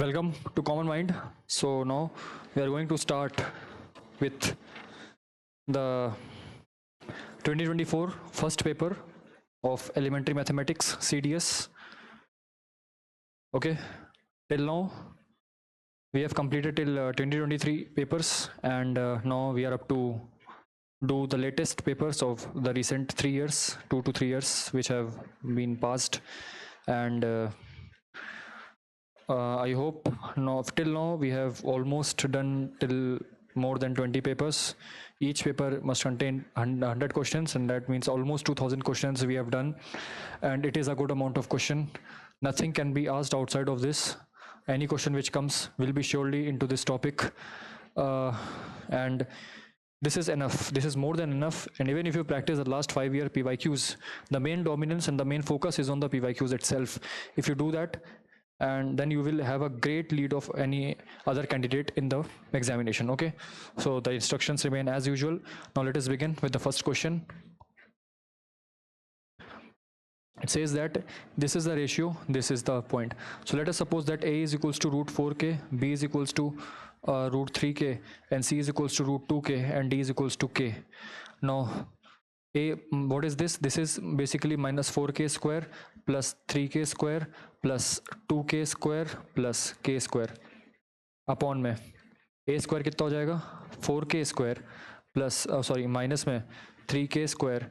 Welcome to Common Mind. So now we are going to start with the 2024 first paper of elementary mathematics CDS. Okay, till now we have completed till 2023 papers, and now we are up to do the latest papers of the recent 3 years, 2 to 3 years, which have been passed, and I hope till now we have almost done till more than 20 papers. Each paper must contain 100 questions, and that means almost 2000 questions we have done, and it is a good amount of question. Nothing can be asked outside of this. Any question which comes will be surely into this topic, and this is enough. This is more than enough. And even if you practice the last 5-year PYQs, the main dominance and the main focus is on the PYQs itself. If you do that, and then you will have a great lead of any other candidate in the examination. Okay, so the instructions remain as usual. Now let us begin with the first question. It says that this is the ratio, this is the point. So let us suppose that A is equals to root 4k, B is equals to root 3k, and C is equals to root 2k, and D is equals to k. Now what is this? This is basically minus 4k square plus 3k square plus 2k square plus k square upon में a square कितना हो जाएगा 4k square plus minus में 3k square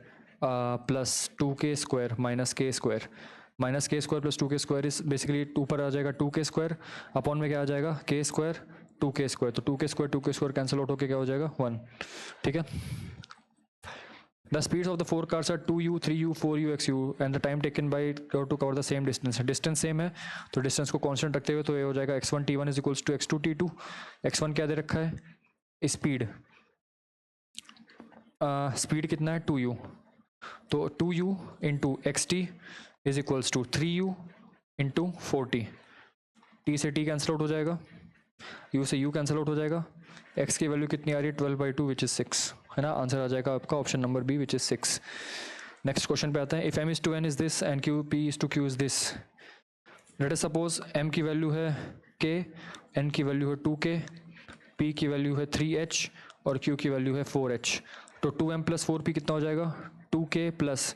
plus 2k square minus k square minus k square plus 2k square इस basically ऊपर आ जाएगा 2k square upon में क्या आ जाएगा k स्क्वायर 2k स्क्वायर. तो 2k स्क्वायर कैंसिल आउट होकर क्या हो जाएगा 1. ठीक है. The speeds of the 4 cars are 2u, 3u, 4u, xu, and the time taken by to cover the same distance. Distance same है, तो distance को constant रखते हुए तो ये हो जाएगा x1 t1 is equals to x2 t2. x1 क्या दे रखा है? Speed. Speed कितना है 2u. तो 2u into xt is equals to 3u into 4t. t से t कैंसिल आउट हो जाएगा, u से u कैंसिल आउट हो जाएगा. x की वैल्यू कितनी आ रही है 12/2 विच इज 6 है ना. आंसर आ जाएगा आपका option number B which is 6. Next question पे आते हैं. If m is to n is this and q p is to q is this. Let us suppose m की वैल्यू है k, n की वैल्यू है 2k, p की value है 3h और q की वैल्यू है 4h. तो 2m प्लस 4p कितना हो जाएगा 2k plus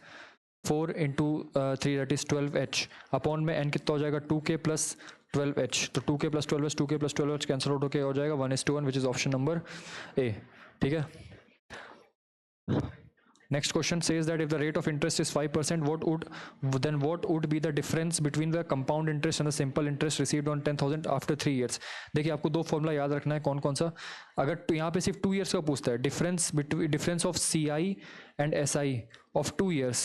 4 into 3 that is 12h upon में n कितना हो जाएगा 2k प्लस 12h. तो 2k plus 12h 2k plus 12h cancel out होकर हो जाएगा 1:1 विच इज ऑप्शन नंबर ए. ठीक है. Next question says that if the rate of interest is 5%, what would be the difference between the compound interest and the simple interest received on 10,000 after 3 years. देखिए आपको दो formula याद रखना है. कौन कौन सा? अगर यहाँ पे सिर्फ 2 years का पूछता है, difference of CI and SI of 2 years,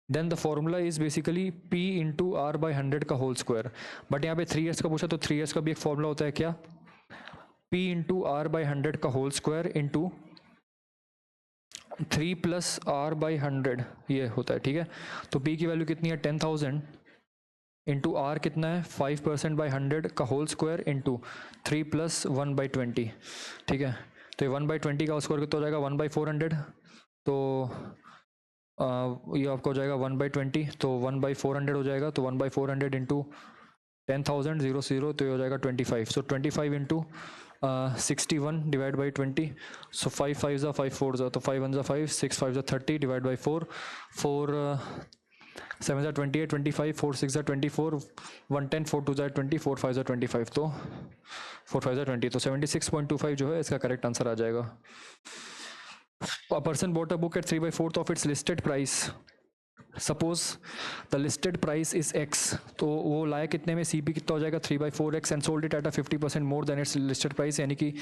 then the formula is basically P into R by 100 का होल स्क्वायर. बट यहाँ पे 3 years का पूछा तो 3 years का भी एक फॉर्मूला होता है क्या, P into R by 100 का whole square into 3 plus R by 100 ये होता है. ठीक है. तो P की वैल्यू कितनी है 10,000 इंटू R कितना है 5% by 100 का होल स्क्वायर इंटू 3 प्लस 1/20. ठीक है. तो ये 1/20 का स्क्वायर कितना हो जाएगा 1/400. तो ये आपका हो जाएगा 1/20, तो 1/400 हो जाएगा. तो 1/400 इंटू 10,000 0 तो ये हो जाएगा 25. सो 25 इंटू 61 डिवाइड बाई 20. सो 5 5 ज़ा 5 4 ज़ा, तो 5 1 ज़ा 5 6 5 ज़ा 30 डिवाइड बाई 4 4 7 ज़ा 28 25 4 6 ज़ा 24 1 10 4 2 ज़ा 20 4 5 ज़ा 25. तो 4 5 ज़ा 20, तो 76.25 जो है इसका करेक्ट आंसर आ जाएगा. A person bought a book at 3/4 of its listed price. Suppose the listed price is x. तो वो लाया कितने में, CP कितना हो जाएगा 3/4x and sold it at a 50% more than its listed price. यानी कि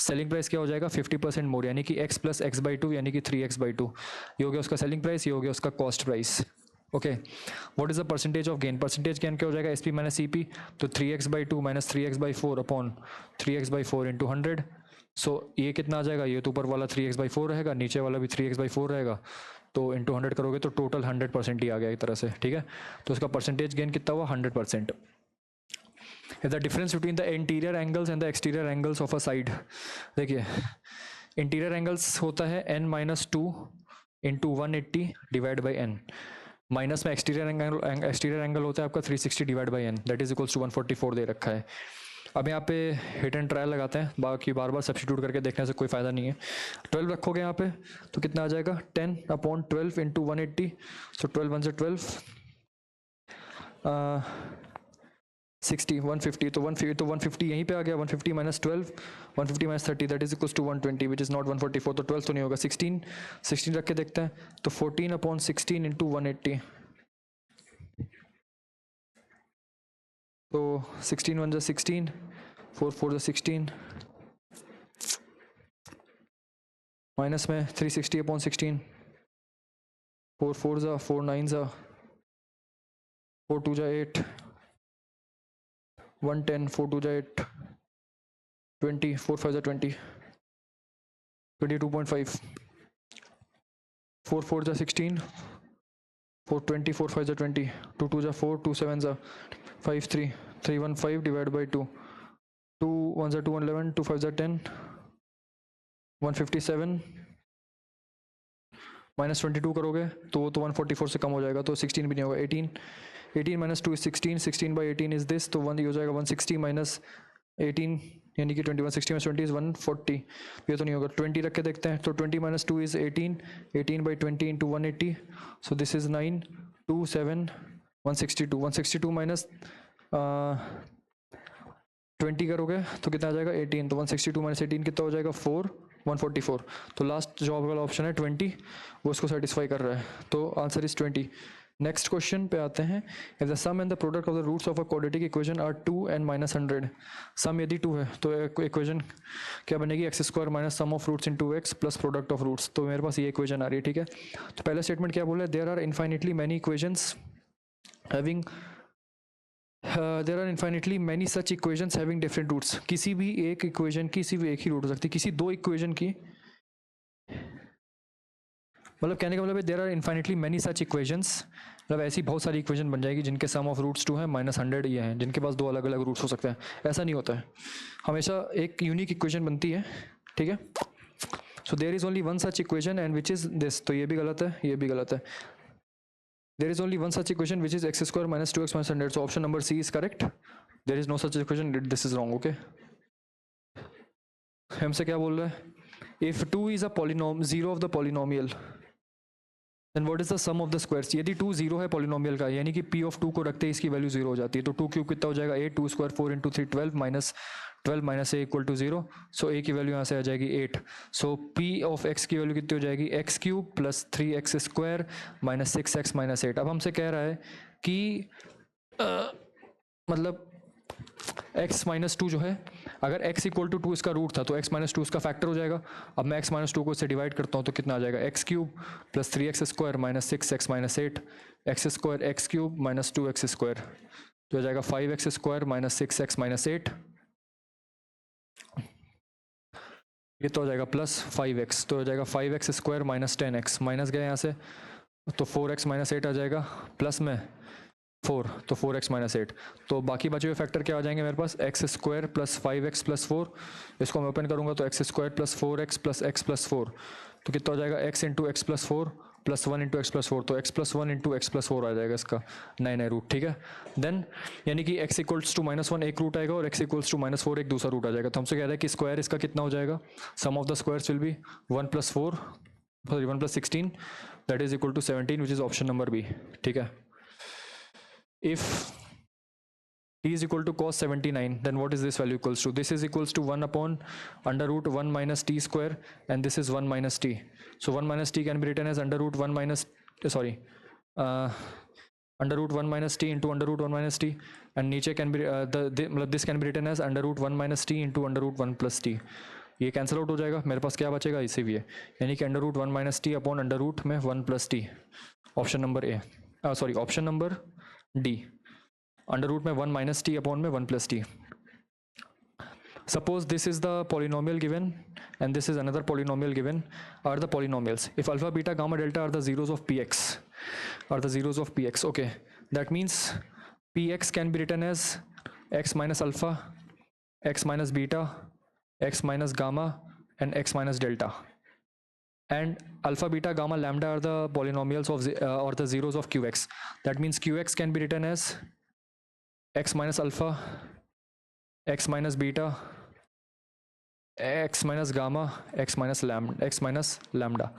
सेलिंग प्राइस क्या हो जाएगा 50% मोर, यानी कि x प्लस x/2 यानी कि 3x/2. ये हो गया उसका सेलिंग प्राइस, ये हो गया उसका cost price. Okay. What is the percentage of gain? Percentage gain क्या हो जाएगा SP माइनस CP. तो 3x/2 minus 3x/4 upon 3x/4 into 100. सो ये कितना आ जाएगा, ये तो ऊपर वाला 3x/4 रहेगा, नीचे वाला भी 3x/4 रहेगा. तो इंटू 100 करोगे तो टोटल 100% ही आ गया एक तरह से. ठीक है. तो उसका परसेंटेज गेन कितना हुआ 100%. The difference between the interior angles and the exterior angles of a side. देखिए इंटीरियर एंगल्स होता है n-2 into 180 divide by n. Minus में एक्सटीरियर एंगल होता है आपका 360 divide by N, that is equals to 144 दे रखा है। अब यहाँ पे हिट एंड ट्रायल लगाते हैं, बाकी बार बार सब्स्टिट्यूट करके देखने से कोई फ़ायदा नहीं है। 12 रखोगे यहाँ पे तो कितना आ जाएगा 10/12 इंटू 180, सो 12 1 से 12 60 150, तो 150 यहीं पे आ गया, 150 minus 12 150 minus 30 that is equals to 120 which is not 144, तो 12 तो नहीं होगा। 16 रख के देखते हैं, तो 14/16 इंटू 180, तो 16 1 जा 16, 4 4 जा 16, माइनस में 360/16, 4 4 जा 4 9 जा 4 2 जा 8, 110, 4 2 जा 8, 20, 4 5 जा 20, 22.5, 4 4 जा 16, 4 20, 4 5 जा 20, 2 2 जा 4, 2 7 जा 5 3, 3 1 5 divided by 2, 2 1 जा 2 11, 2 5 जा 10, 157 माइनस 22 करोगे तो वो तो 144 से कम हो जाएगा, तो 16 भी नहीं होगा। 18 minus 2 is 16, 16 by 18 is this, तो 1 हो जाएगा 160 माइनस 18 यानी कि 20, 160 माइनस 20 इज 140, ये तो नहीं होगा। 20 रख के देखते हैं, तो 20 minus 2 is 18, 18 by 20 into 180, so this is 9 2 7 162, 162 minus 20 करोगे तो कितना आ जाएगा 18, तो 162 माइनस 18 कितना हो जाएगा 4 144, तो लास्ट जो वाला ऑप्शन है 20 वो इसको सेटिस्फाई कर रहा है, तो आंसर इज 20। नेक्स्ट क्वेश्चन पे आते हैं, if the sum and the product of the roots of a quadratic equation are 2 and minus 100, sum यदि 2 है तो इक्वेशन क्या बनेगी X square minus sum of roots into x plus product of roots, तो मेरे पास ये इक्वेशन आ रही है, ठीक है। तो पहला स्टेटमेंट क्या बोला है, there are infinitely many equations having there are infinitely many such equations having different roots, किसी भी एक इक्वेशन की सिर्फ एक ही रूट हो सकती है, किसी दो इक्वेशन की, मतलब कहने का मतलब है there are infinitely many such equations, मतलब ऐसी बहुत सारी इक्वेशन बन जाएगी जिनके सम ऑफ रूट्स 2 है माइनस 100 ये हैं, जिनके पास दो अलग अलग रूट्स हो सकते हैं। ऐसा नहीं होता है, हमेशा एक यूनिक इक्वेशन बनती है, ठीक है। So there is only one such equation and which is this, तो ये भी गलत है, ये भी गलत है। There is only one such equation which is x square minus 2x minus 100. So option number C is correct. There is no such equation. This is wrong. Okay. हमसे क्या बोल रहा है? If 2 is a polynomial, 0 of the polynomial, then what is the sum of the squares? यदि 2 0 है polynomial का, यानी कि p of 2 को रखते ही इसकी वैल्यू 0 हो जाती है, तो 2 क्यूब कितना हो जाएगा 8, 2 square 4 into 3 12 minus a equal to 0, so a की वैल्यू यहाँ से आ जाएगी 8, सो p ऑफ x की वैल्यू कितनी हो जाएगी X cube plus 3x square minus 6x minus 8। अब हमसे कह रहा है कि मतलब x माइनस 2 जो है, अगर x इक्वल टू 2 इसका रूट था तो x माइनस 2 इसका फैक्टर हो जाएगा। अब मैं x माइनस 2 को इससे डिवाइड करता हूँ तो कितना आ जाएगा x cube plus 3x square minus 6x minus 8, x square x cube minus 2x square, तो हो जाएगा 5x square minus 6x minus 8, ये तो हो जाएगा प्लस 5x, तो हो जाएगा 5x square minus 10x, minus गया यहाँ से तो 4x माइनस 8 आ जाएगा, प्लस में 4, तो 4x माइनस 8, तो बाकी बचे हुए फैक्टर क्या आ जाएंगे मेरे पास x square plus 5x plus 4, इसको मैं ओपन करूँगा तो x square plus 4x plus x plus 4, तो कितना हो जाएगा x into x plus 4 plus 1 into x plus 4, तो x plus 1 into x plus 4 आ जाएगा इसका नए नए रूट, ठीक है। देन यानी कि x इक्वल्स टू -1 एक रूट आएगा और x इक्वल्स टू -4 एक दूसरा रूट आ जाएगा, तो हमसे कह रहा है कि स्क्वायर इसका कितना हो जाएगा, sum of the squares will be 1 plus 4 sorry 1 plus 16 that is equal to 17 which is option number B, ठीक है। If t is equal to cos 79, then what is this value equals to? This is equals to 1 upon under root 1 minus t square, and this is 1 minus t. So 1 minus t can be written as under root 1 minus, under root 1 minus t into under root 1 minus t, and नीचे can be this can be written as under root 1 minus t into under root 1 plus t. ये cancel out हो जाएगा, मेरे पास क्या बचेगा इसी भी है, यानी कि under root 1 minus T upon under root में 1 plus T, option number A, sorry option number D, under root में 1 माइनस टी अपॉन में 1 plus T. Suppose this is the polynomial given and this is another polynomial given, are the polynomials. If alpha, beta, gamma, delta are the zeros of px, are the zeros of px, okay. That means px can be written as x minus alpha, x minus beta, x minus gamma and x minus delta. and alpha, beta, gamma, lambda are the polynomials of or the zeros of qx. That means qx can be written as x minus alpha, x minus beta, x minus gamma, x minus lambda.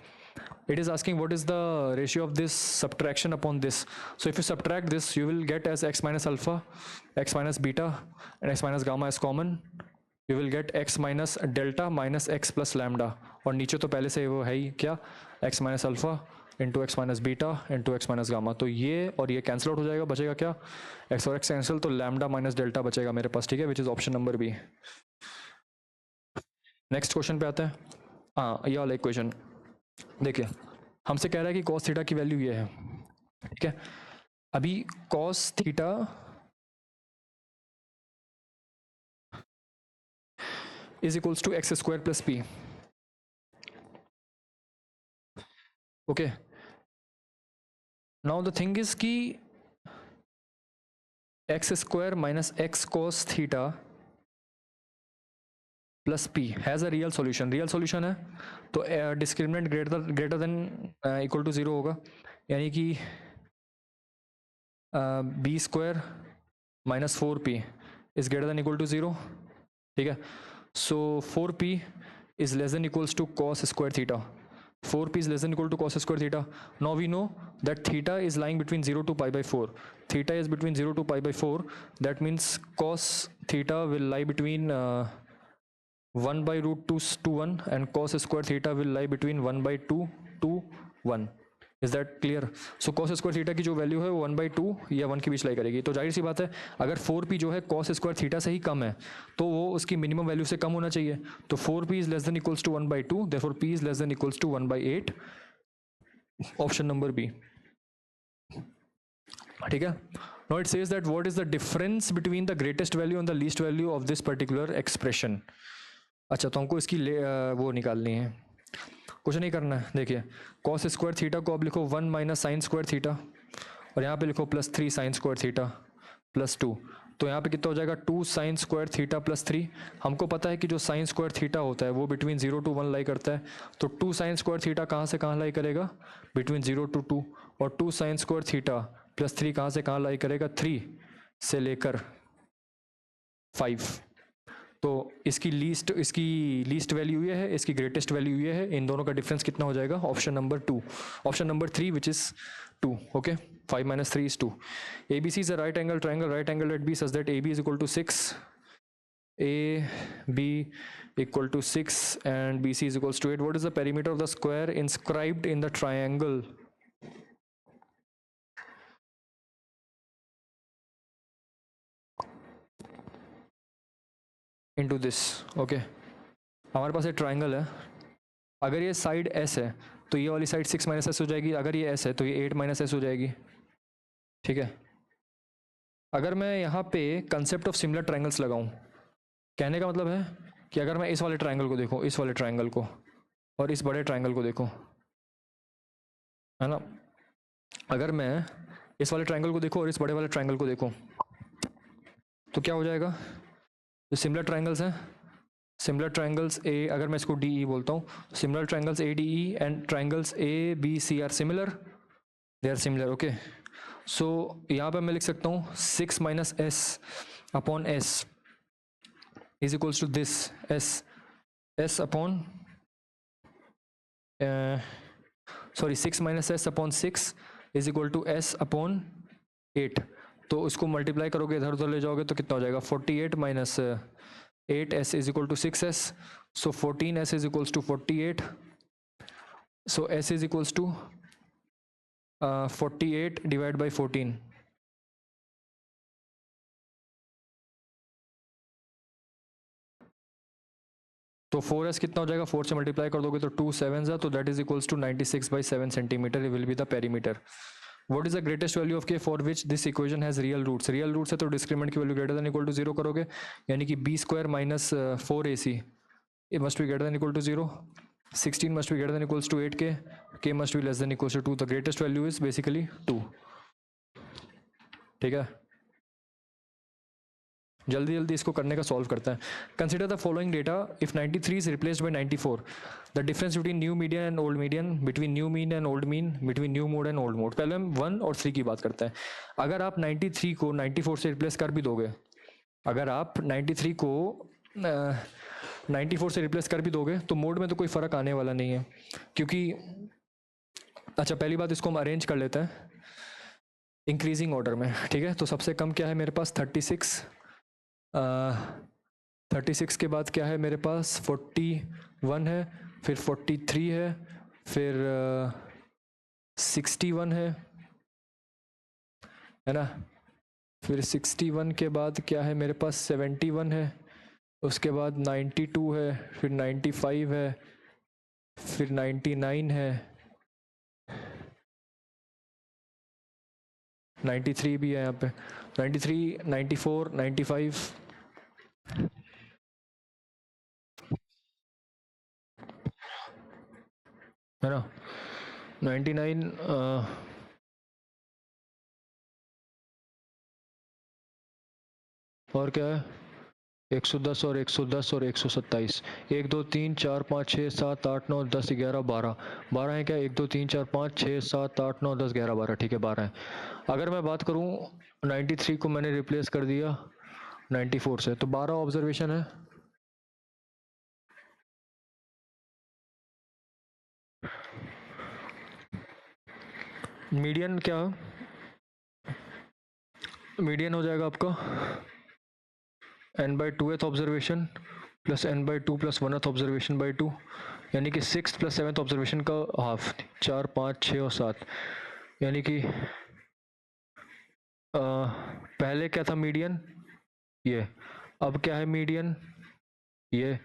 It is asking what is the ratio of this subtraction upon this. So if you subtract this, you will get as x minus alpha, x minus beta, and x minus gamma is common. You will get x minus delta minus x plus lambda. और नीचे तो पहले से वो है ही क्या, x minus alpha into x minus beta into x minus gamma. तो ये और ये कैंसिल आउट हो जाएगा, बचेगा क्या, x और x कैंसिल, तो लैम्डा माइनस डेल्टा बचेगा मेरे पास. ठीक है, which is option number B. Next question पे आते हैं. हाँ, ये वाला एक क्वेश्चन देखिए, हमसे कह रहा है कि cos थीटा की वैल्यू ये है. ठीक है, अभी cos theta is equals to x square plus p. Okay, now the thing is कि x square minus x cos theta plus p has a real solution. Real solution है तो discriminant greater than equal to zero होगा, यानी कि b square minus 4p is greater than equal to zero. ठीक है, so 4p is less than equals to cos square theta. 4p is less than equal to cos square theta. Now we know that theta is lying between 0 to pi by 4. Theta is between 0 to pi by 4. That means cos theta will lie between 1 by root 2 to 1 and cos square theta will lie between 1 by 2 to 1. Is that clear? So cos square theta की जो value है वो 1 by 2 या 1 के बीच लाई करेगी. तो जाहिर सी बात है, अगर 4p जो है cos square theta से ही कम है तो वो उसकी मिनिमम वैल्यू से कम होना चाहिए. तो 4p is less than equals to 1 by 2, therefore p is less than equals to 1 by 8. Option number B. ठीक है, now it says that what is the difference between the greatest value and the least value of this particular expression. अच्छा, तो हमको इसकी वो निकालनी है, कुछ नहीं करना है. देखिए, cos स्क्वायर थीटा को आप लिखो 1 माइनस साइन स्क्वायर थीटा, और यहाँ पे लिखो plus 3 sign square theta plus 2. तो यहाँ पे कितना हो जाएगा, 2 साइन स्क्वायर थीटा प्लस 3. हमको पता है कि जो साइन स्क्वायर थीटा होता है वो बिटवीन 0 to 1 लाई करता है. तो 2 साइन स्क्वायर थीटा कहाँ से कहाँ लाई करेगा, बिटवीन 0 to 2. और 2 साइन स्क्वायर थीटा प्लस 3 कहाँ से कहाँ लाई करेगा, 3 से लेकर 5. तो इसकी लीस्ट वैल्यू ये है, इसकी ग्रेटेस्ट वैल्यू ये है. इन दोनों का डिफरेंस कितना हो जाएगा, option number 2, option number 3 which is 2. Okay, 5 minus 3 is 2. ABC is a right angle triangle, right angle at B such that AB is equal to 6, AB equal to 6 and BC is equals to 8. What is the perimeter of the square inscribed in the triangle? Into this. Okay, हमारे पास एक triangle है. अगर ये side S है तो ये वाली side 6 minus S हो जाएगी. अगर ये S है तो ये 8 माइनस एस हो जाएगी. ठीक है, अगर मैं यहाँ पे कंसेप्ट ऑफ सिमिलर ट्राइंगल्स लगाऊं, कहने का मतलब है कि अगर मैं इस वाले ट्राइंगल को देखूं, इस वाले ट्राइंगल को, और इस बड़े ट्राइंगल को देखूं, है ना, अगर मैं इस वाले ट्राइंगल को देखूं और इस बड़े वाले ट्राइंगल को देखूं, तो क्या हो जाएगा, जो सिमिलर ट्राइंगल्स हैं, सिमिलर ट्राइंगल्स ए, अगर मैं इसको डी ई बोलता हूँ, similar triangles A D E and triangles A B C are similar, they are similar. Okay, so यहाँ पे मैं लिख सकता हूँ 6 minus S upon S is equals to this S upon sorry 6 minus S upon 6 is equal to S upon 8. तो उसको multiply करोगे, इधर उधर ले जाओगे तो कितना हो जाएगा, 48 minus 8s is equal to 6s. So 14s is equals to 48. So s is equals to 48 divided by 14. तो 4s कितना हो जाएगा, 4 से मल्टीप्लाई कर दोगे तो 2 7s, तो that is equals to 96 by 7 centimetre will be the perimeter. What is the greatest value of k for which this equation has real roots? Real roots है तो डिस्क्रिमिनेंट की value greater than equal to 0 करोगे, यानी कि b square minus 4ac it must be greater than equal to 0. 16 must be greater than equals to 8k. k must be less than equals to 2. The greatest value is basically 2. ठीक है, जल्दी जल्दी इसको करने का सॉल्व करते हैं. Consider the following data. If 93 is replaced by 94, the difference between new median and old median, between new mean and old mean, between new mode and old mode. पहले हम 1 और 3 की बात करते हैं. अगर आप 93 को 94 से रिप्लेस कर भी दोगे, अगर आप 93 को 94 से रिप्लेस कर भी दोगे तो मोड में तो कोई फ़र्क आने वाला नहीं है, क्योंकि अच्छा पहली बात इसको हम अरेंज कर लेते हैं इंक्रीजिंग ऑर्डर में. ठीक है, तो सबसे कम क्या है मेरे पास 36, 36 के बाद क्या है मेरे पास 41 है, फिर 43 है, फिर 61 है ना, फिर 61 के बाद क्या है मेरे पास 71 है, उसके बाद 92 है, फिर 95 है, फिर 99 है, 93 भी है यहाँ पे, 93, 94, 95, है ना, 99, और क्या है 110 और 110 और 127, 1 2 3 4 5 6 7 8 9 10 11 12, 12 है क्या, 1 2 3 4 5 6 7 8 9 10 11 12, ठीक है 12 है. अगर मैं बात करूँ 93 को मैंने रिप्लेस कर दिया 94 से, तो 12 ऑब्जर्वेशन है. मीडियन क्या, मीडियन हो जाएगा आपका n/2th observation plus n/2 plus 1th observation by 2, यानी कि 6th प्लस 7th ऑब्जर्वेशन का हाफ, 4 5 6 और 7, यानी कि पहले क्या था मीडियन ये, अब क्या है मीडियन ये,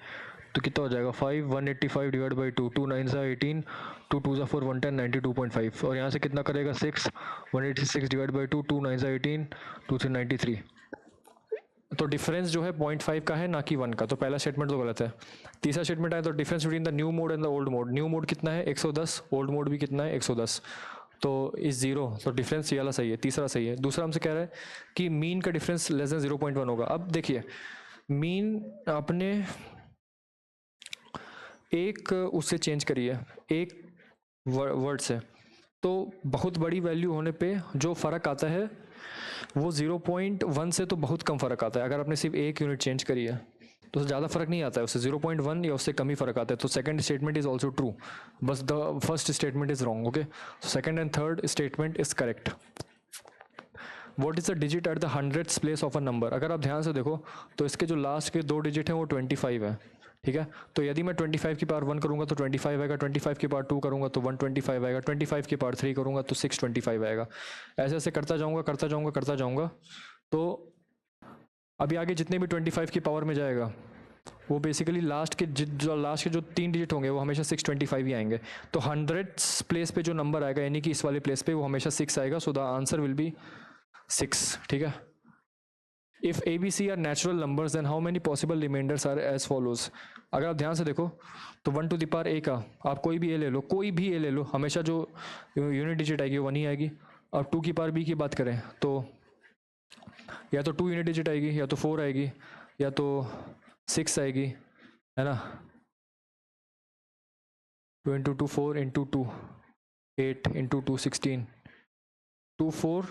तो कितना हो जाएगा 5, 185 डिवाइड बाई 2, 2 9 सा 18, 2 2 सा 4, 110, 92.5, और यहाँ से कितना करेगा 6, 186 डिवाइड बाई 2, 2 9 सा 18, 2 3 93. तो डिफरेंस जो है 0.5 का है, ना कि 1 का, तो पहला स्टेटमेंट तो गलत है. तीसरा स्टेटमेंट आया तो difference between the new mode and the old mode, new mode कितना है 110, ओल्ड मोड भी कितना है 110, तो इस 0, तो डिफरेंस ये वाला सही है, तीसरा सही है. दूसरा हमसे कह रहा है कि मीन का डिफरेंस लेस देन 0.1 होगा. अब देखिए मीन आपने एक उससे चेंज करी है, एक वर्ड से, तो बहुत बड़ी वैल्यू होने पे जो फ़र्क आता है वो 0.1 से तो बहुत कम फ़र्क आता है. अगर आपने सिर्फ एक यूनिट चेंज करी है तो ज़्यादा फ़र्क नहीं आता है, उससे 0.1 या उससे कम ही फ़र्क आता है. तो second statement is also true, बस the first statement is wrong. Okay, second and third statement is correct. What is the digit at the 100th place of a number. अगर आप ध्यान से देखो तो इसके जो लास्ट के 2 डिजिट हैं वो 25 है. ठीक है, तो यदि मैं 25 की पावर 1 करूँगा तो 25 आएगा, 25 की पावर 2 करूँगा तो 125 आएगा, 25 की पावर 3 करूँगा तो 625 आएगा. ऐसे ऐसे करता जाऊँगा करता जाऊँगा करता जाऊँगा. तो अभी आगे जितने भी 25 की पावर में जाएगा वो बेसिकली लास्ट के जो 3 डिजिट होंगे वो हमेशा 625 ही आएंगे. तो 100th प्लेस पे जो नंबर आएगा यानी कि इस वाले प्लेस पे वो हमेशा 6 आएगा. So the answer will be 6. ठीक है. If A B C are natural numbers then how many possible remainders are as follows. अगर आप ध्यान से देखो तो 1 टू द पावर ए का आप कोई भी ए ले लो, कोई भी ए ले लो, हमेशा जो यूनिट डिजिट आएगी वो 1 ही आएगी. और 2 की पावर बी की बात करें तो या तो 2 यूनिट डिजिट आएगी, या तो 4 आएगी, या तो 6 आएगी, है ना. 2 इंटू 2 4 इंटू 2 8 इंटू 2 16, 2 4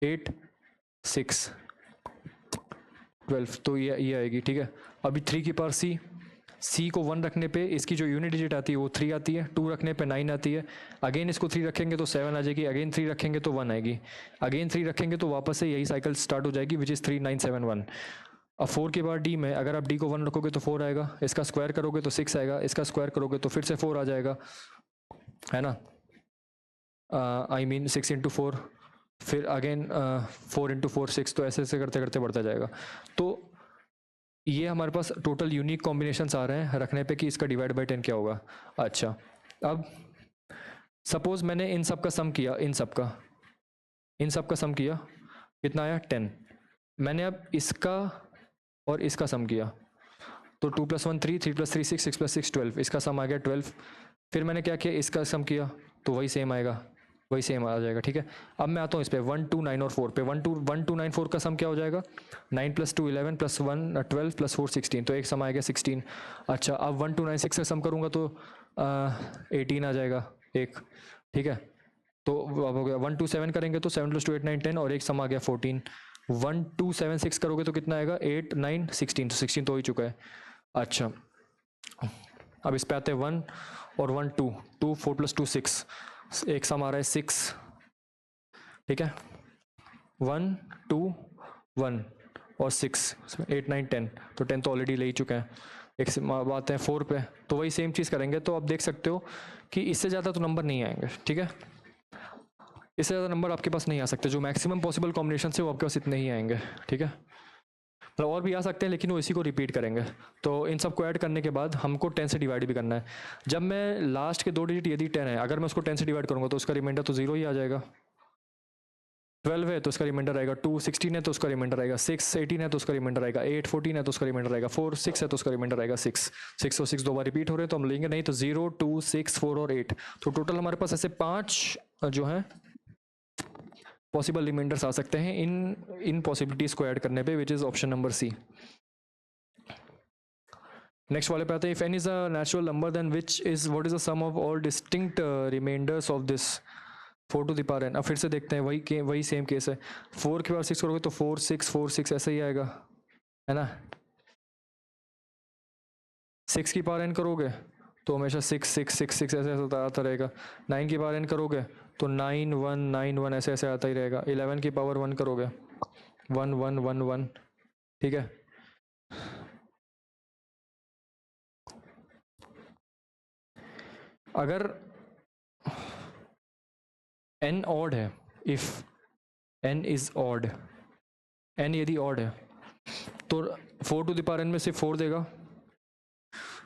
8 6 12, तो ये आएगी. ठीक है, अभी 3 की पावर सी को 1 रखने पे इसकी जो यूनिट डिजिट आती है वो 3 आती है, 2 रखने पे 9 आती है, अगेन इसको 3 रखेंगे तो 7 आ जाएगी, अगेन 3 रखेंगे तो 1 आएगी, अगेन 3 रखेंगे तो वापस से यही साइकिल स्टार्ट हो जाएगी विच इज़ 3 9 7 1. अब 4 के बाद डी में अगर आप डी को 1 रखोगे तो 4 आएगा, इसका स्क्वायर करोगे तो 6 आएगा, इसका स्क्वायर करोगे तो फिर से 4 आ जाएगा, है ना. आई मीन 6 इंटू 4, फिर अगेन 4 इंटू 4 6, तो ऐसे ऐसे करते करते बढ़ता जाएगा. तो ये हमारे पास टोटल यूनिक कॉम्बिनेशंस आ रहे हैं रखने पे कि इसका डिवाइड बाई 10 क्या होगा. अच्छा, अब सपोज मैंने इन सब का सम किया, इन सब का सम किया, कितना आया 10. मैंने अब इसका और इसका सम किया तो 2 + 1 3, 3 + 3 6, 6 + 6 12, इसका सम आ गया 12. फिर मैंने क्या किया, इसका सम किया तो वही सेम आएगा वही सेम आ जाएगा, ठीक है। अब मैं आता हूँ इस पे 1 2 9 और 4 पे। 1 2 9 4 का सम क्या हो जाएगा, 9 + 2 11 + 1 12 + 4 16, तो एक सम आएगा 16। अच्छा, अब 1 2 9 6 का सम करूँगा तो 18 आ जाएगा एक, ठीक है। तो अब हो गया 1 2 7 करेंगे तो 7 + 2 8 9 10, और एक सम आ गया 14। 1 2 7 6 करोगे तो कितना आएगा, 8 9 16, तो 16 तो हो ही चुका है। अच्छा, अब इस पे आते हैं 1 और 1 2 2 4 + 2 6, एक सम आ रहा है 6, ठीक है। 1 2 1 और 6 8 9 10, तो 10 तो ऑलरेडी ले ही चुके हैं। एक से बात है 4 पे, तो वही सेम चीज़ करेंगे। तो आप देख सकते हो कि इससे ज़्यादा तो नंबर नहीं आएंगे, ठीक है। इससे ज़्यादा नंबर आपके पास नहीं आ सकते, जो मैक्सिमम पॉसिबल कॉम्बिनेशन से वो आपके पास इतने ही आएंगे, ठीक है। मतलब और भी आ सकते हैं, लेकिन वो इसी को रिपीट करेंगे। तो इन सबको ऐड करने के बाद हमको 10 से डिवाइड भी करना है। जब मैं लास्ट के 2 डिजिट यदि 10 है, अगर मैं उसको 10 से डिवाइड करूँगा तो उसका रिमाइंडर तो 0 ही आ जाएगा। 12 है तो उसका रिमाइंडर आएगा 2, 16 है तो उसका रिमाइंडर आएगा 6, 18 है तो उसका रिमाइंडर आएगा 8, 14 है तो उसका रिमाइंडर आएगा 4, 6 है तो उसका रिमाइंडर आएगा 6। 6 और 6 दो बार रिपीट हो रहे हैं तो हम लेंगे नहीं, तो 0 2 6 4 और 8, तो टोटल हमारे पास ऐसे 5 जो है पॉसिबल रिमाइंडर्स आ सकते हैं इन पॉसिबिलिटीज को ऐड करने पे, which is option number C. Next वाले पे आते हैं, if N is a natural number then which is what is the sum of all distinct remainders of this 4 to the power n। अब फिर से देखते हैं, वही सेम केस है। 4 के पावर 6 करोगे तो 4 6 4 6 ऐसे ही आएगा, है ना। 6 की पावर n करोगे तो हमेशा 6 6 6 6 ऐसे ऐसे आता रहेगा। 9 की पावर n करोगे तो 9 1 9 1 ऐसे ऐसे आता ही रहेगा। 11 की पावर 1 करोगे 1 1 1 1, ठीक है। अगर n ऑड है, if n is odd, n यदि ऑड है तो 4 टू द पावर n में से 4 देगा,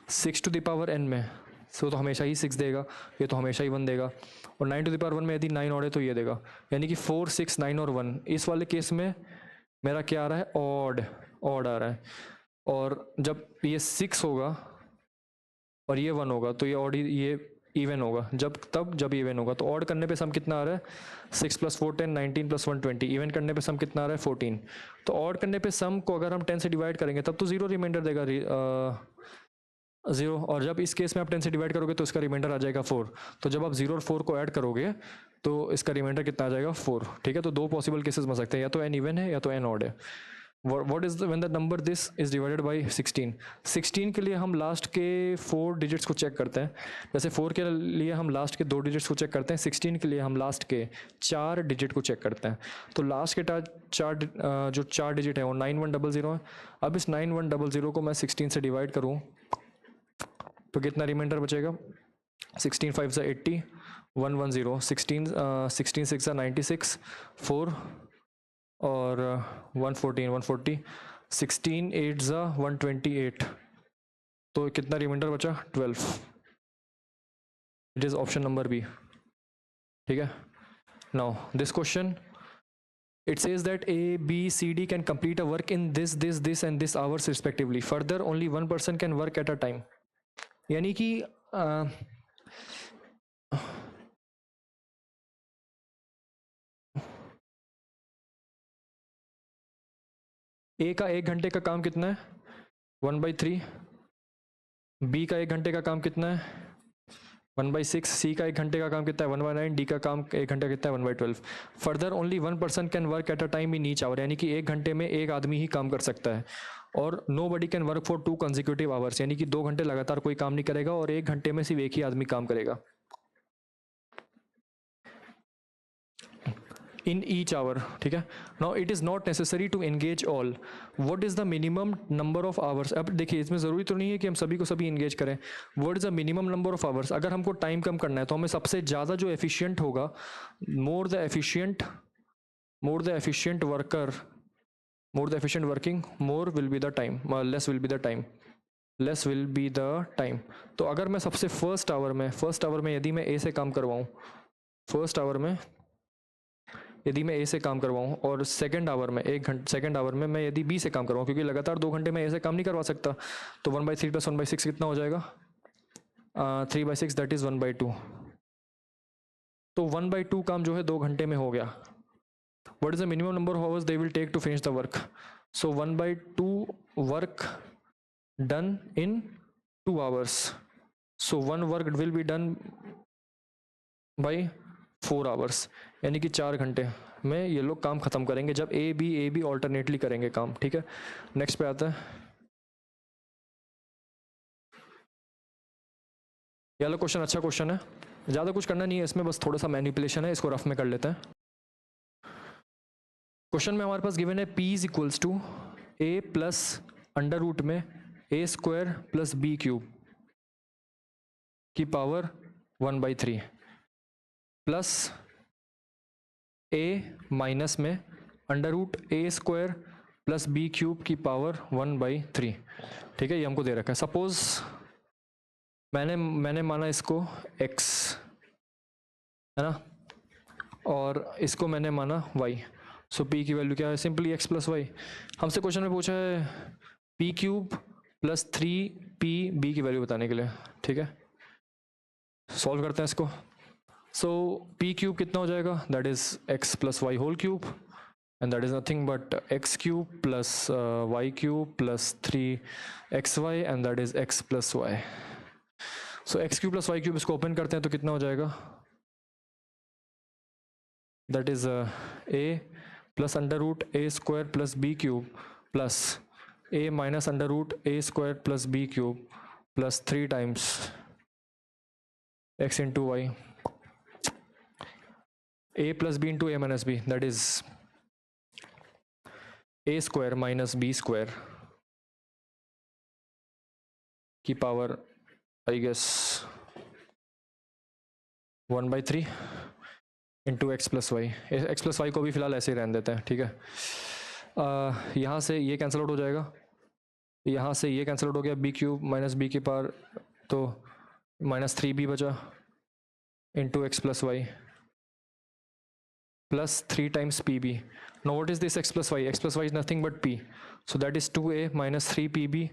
6 टू द पावर n में तो हमेशा ही 6 देगा, ये तो हमेशा ही 1 देगा, और 9 टू द पावर 1 में यदि 9 ऑड है तो ये देगा। यानी कि 4 6 9 और 1, इस वाले केस में मेरा क्या आ रहा है, ऑड आ रहा है। और जब ये 6 होगा और ये 1 होगा तो ये ऑड, ये इवन होगा जब ये इवन होगा। तो ऑड करने पे सम कितना आ रहा है, 6 + 4 10, 19 + 1 20। इवन करने पे सम कितना आ रहा है, 14। तो ऑड करने पे सम को अगर हम 10 से डिवाइड करेंगे तब तो 0 रिमाइंडर देगा, 0। और जब इस केस में आप 10 से डिवाइड करोगे तो इसका रिमाइंडर आ जाएगा 4। तो जब आप 0 और 4 को ऐड करोगे तो इसका रिमाइंडर कितना आ जाएगा, 4, ठीक है। तो दो पॉसिबल केसेस बन सकते हैं, या तो n इवन है या तो n ऑड है। What is when the number this is divided by 16। 16 के लिए हम लास्ट के 4 डिजिट्स को चेक करते हैं। जैसे 4 के लिए हम लास्ट के 2 डिजिट्स को चेक करते हैं, 16 के लिए हम लास्ट के 4 डिजिट को चेक करते हैं। तो लास्ट के जो 4 डिजिट है वो 9100 है। अब इस 9100 को मैं 16 से डिवाइड करूँ तो कितना रिमाइंडर बचेगा, 16 5 सा 80, 110, 16 6 सा 96, 4 और 114 140, 16 8 सा 128, तो कितना रिमाइंडर बचा, 12। It is option number B, ठीक है। Now this question it says that A, B, C, D can complete a work in this and this hours respectively. Further, only one person can work at a time. यानी कि ए का 1 घंटे का काम कितना है, 1/3। बी का 1 घंटे का काम कितना है, 1/6। सी का 1 घंटे का काम कितना है, 1/9। डी का काम 1 घंटा कितना है, 1/12। Further only one person can work at a time in each hour, यानी कि 1 घंटे में एक आदमी ही काम कर सकता है। और nobody can work for 2 consecutive hours, यानी कि 2 घंटे लगातार कोई काम नहीं करेगा और 1 घंटे में सिर्फ एक ही आदमी काम करेगा इन ईच आवर, ठीक है। Now it is not necessary to engage all. What is the minimum number of hours. अब देखिए, इसमें ज़रूरी तो नहीं है कि हम सभी को सभी एंगेज करें। What is the minimum number of hours. अगर हमको टाइम कम करना है तो हमें सबसे ज़्यादा जो एफिशिएंट होगा, more the efficient worker, more the efficient working, more will be the time, less will be the time, less will be the time. तो अगर मैं सबसे फर्स्ट आवर में यदि मैं ए से काम करवाऊँ, फर्स्ट आवर में यदि मैं ए से काम करवाऊँ, और सेकंड आवर में मैं यदि बी से काम करवाऊँ, क्योंकि लगातार 2 घंटे में ए से काम नहीं करवा सकता, तो 1/3 + 1/6 कितना हो जाएगा, 3/6, दैट इज़ 1/2। तो 1/2 काम जो है 2 घंटे में हो गया. What is the minimum number of hours they will take to finish the work? So 1/2 work done in 2 hours. So one work will be done by 4 hours. यानी कि 4 घंटे में ये लोग काम खत्म करेंगे जब ए बी ऑल्टरनेटली करेंगे काम. ठीक है, नेक्स्ट पे आता है. ये वाला क्वेश्चन अच्छा क्वेश्चन है, ज़्यादा कुछ करना नहीं है इसमें, बस थोड़ा सा मैनिपुलेशन है, इसको रफ में कर लेते हैं. क्वेश्चन में हमारे पास गिवन है P is equals to A plus under root में A square plus B cube की पावर 1/3 प्लस ए माइनस में under root A square plus B cube की पावर 1/3. ठीक है, ये हमको दे रखा है. सपोज मैंने माना इसको x है ना, और इसको मैंने माना y. सो p की वैल्यू क्या है? Simply x plus Y. हमसे क्वेश्चन में पूछा है p क्यूब प्लस 3pb की वैल्यू बताने के लिए. ठीक है, सॉल्व करते हैं इसको. सो p क्यूब कितना हो जाएगा? That is x plus Y whole cube, and that is nothing but x cube plus y cube plus 3xy, and that is x plus Y. So X cube plus Y cube, इसको open करते हैं तो कितना हो जाएगा? That is A plus under root A square plus B cube plus A minus under root A square plus B cube plus 3 times X into Y. A plus B into A minus B, that is A square minus B square की power I guess 1/3 into x plus Y. X plus y को भी फिलहाल ऐसे ही रहने देते हैं. ठीक है, यहाँ से ये कैंसिल आउट हो जाएगा, यहाँ से ये कैंसिल आउट हो गया, बी क्यूब माइनस बी की पावर, तो -3b बचा into x plus Y plus 3 times P B. No what is this x plus Y? X plus Y is nothing but p, so that is 2a minus 3pb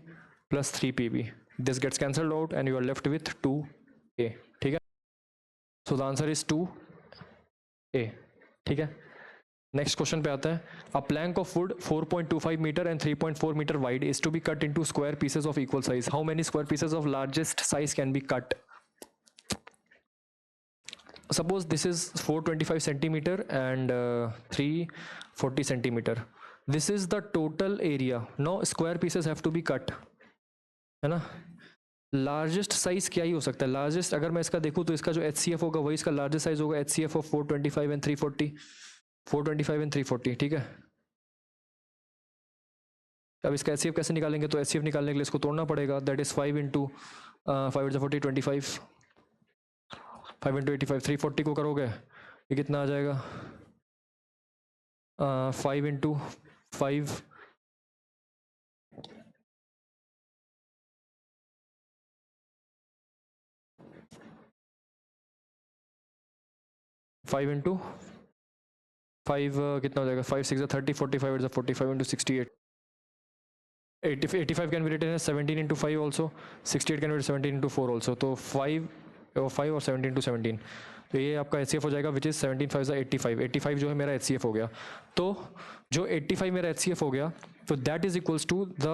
plus 3pb. This gets cancelled out and you are left with 2a. ठीक है, so the answer is 2a. ठीक है, next question पे आता है. A plank of wood 4.25 meter and 3.4 meter wide is to be cut into square pieces of equal size. How many square pieces of largest size can be cut? Suppose this is 425 centimeter and 340 centimeter. This is the total area. Now square pieces have to be cut. है ना. Largest size क्या ही हो सकता है? Largest अगर मैं इसका देखूँ तो इसका जो HCF होगा वही इसका लार्जेस्ट साइज होगा. HCF of 425 and 340, 425 and 340. ठीक है, अब इसका HCF कैसे निकालेंगे? तो HCF निकालने के लिए इसको तोड़ना पड़ेगा. That is 5 into 5 is 40, 25, 5 into 85, 340 को करोगे ये कितना आ जाएगा? 5 इंटू 5 5 इंटू 5 कितना हो जाएगा? 5 6 30, 45 is 45 into 68, 85 can be written 17 into 5 also, 68 can be 17 into 4 also. तो 5 और 17 इंटू 17, तो ये आपका HCF हो जाएगा विच इज़ 17 5 85. 85 जो है मेरा HCF हो गया. तो जो 85 मेरा HCF हो गया, तो that is equals to the